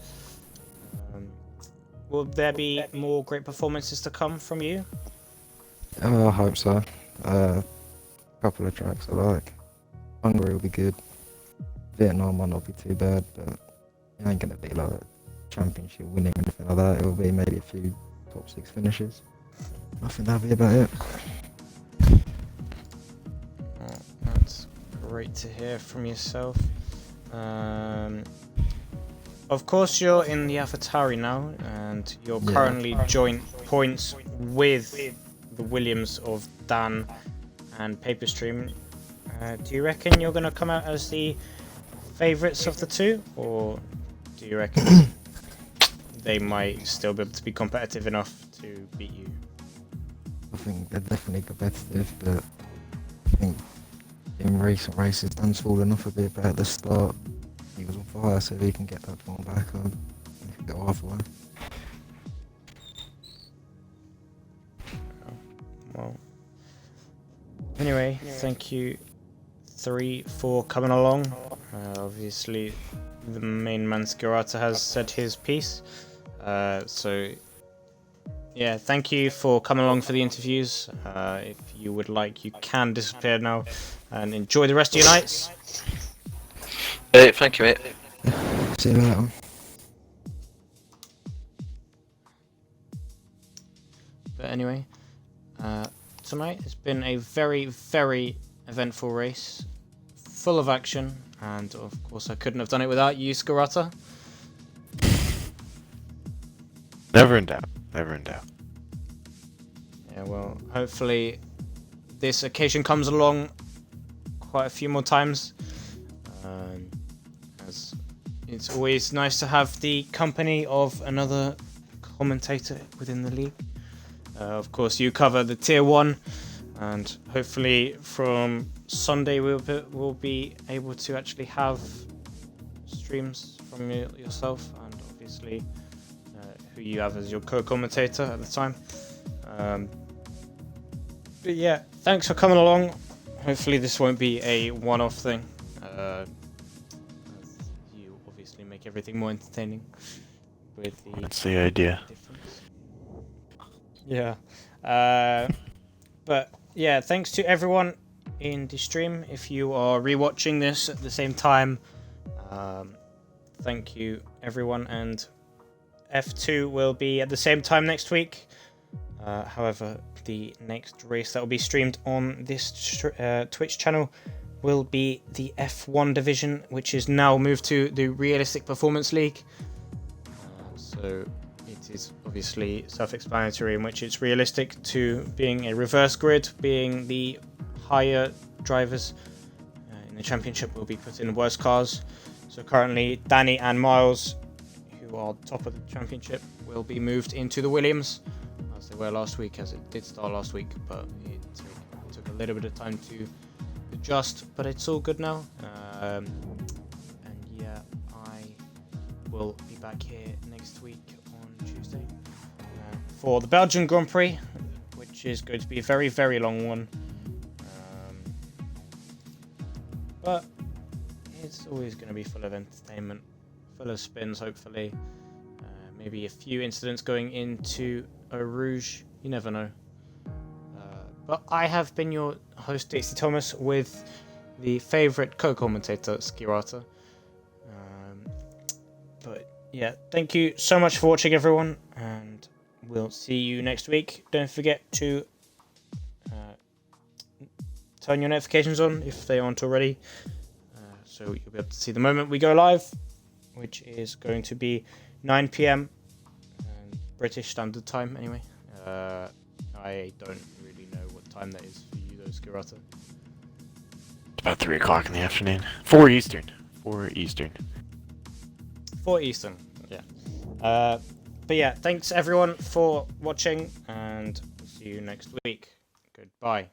will there be more great performances to come from you? I hope so. A couple of tracks I like. Hungary will be good. Vietnam might not be too bad, but it ain't gonna be like championship winning or anything like that. It will be maybe a few top 6 finishes. I think that'll be about it. Oh, that's great to hear from yourself. Of course, you're in the AlphaTauri now, and you're currently joint points with the Williams of Dan and Paperstream. Do you reckon you're going to come out as the favourites of the two, or do you reckon they might still be able to be competitive enough to beat you? I think they're definitely competitive, but I think in recent races, Dan's fallen off a bit, but at the start he was on fire, so he can get that form back on. He can go halfway. Well, anyway, thank you 3 for coming along. Obviously, the main man Skirata has said his piece. So, yeah, thank you for coming along for the interviews. If you would like, you can disappear now and enjoy the rest of your nights. Thank you, mate. See you later. But anyway, tonight has been a very, very eventful race, full of action, and of course I couldn't have done it without you, Skirata. Never in doubt. Never in doubt. Yeah, well, hopefully this occasion comes along quite a few more times, as it's always nice to have the company of another commentator within the league. Of course, you cover the Tier 1, and hopefully from Sunday we'll be able to actually have streams from yourself, and obviously who you have as your co-commentator at the time. But yeah, thanks for coming along. Hopefully this won't be a one-off thing. You obviously make everything more entertaining with the... That's the idea. Difference. Yeah. But yeah, thanks to everyone in the stream. If you are rewatching this at the same time, thank you everyone, and F2 will be at the same time next week. However, the next race that will be streamed on this Twitch channel will be the F1 division, which is now moved to the Realistic Performance League. So it is obviously self-explanatory, in which it's realistic to being a reverse grid, being the higher drivers in the championship will be put in the worst cars. So currently Danny and Miles, who who are top of the championship, will be moved into the Williams, as they were last week, as it did start last week, but it took a little bit of time to adjust, but it's all good now. And yeah, I will be back here next week on Tuesday for the Belgian Grand Prix, which is going to be a very, very long one. But it's always going to be full of entertainment, full of spins, hopefully. Maybe a few incidents going into Eau Rouge, you never know. But I have been your host, Dixie Thomas, with the favourite co-commentator, Skirata. But yeah, thank you so much for watching, everyone, and we'll see you next week. Don't forget to turn your notifications on if they aren't already, so you'll be able to see the moment we go live, which is going to be 9 PM British Standard Time anyway. I don't really know what time that is for you though, Skirata. It's about 3 o'clock in the afternoon. 4 Eastern. 4 Eastern. 4 Eastern, yeah. But yeah, thanks everyone for watching, and we'll see you next week. Goodbye.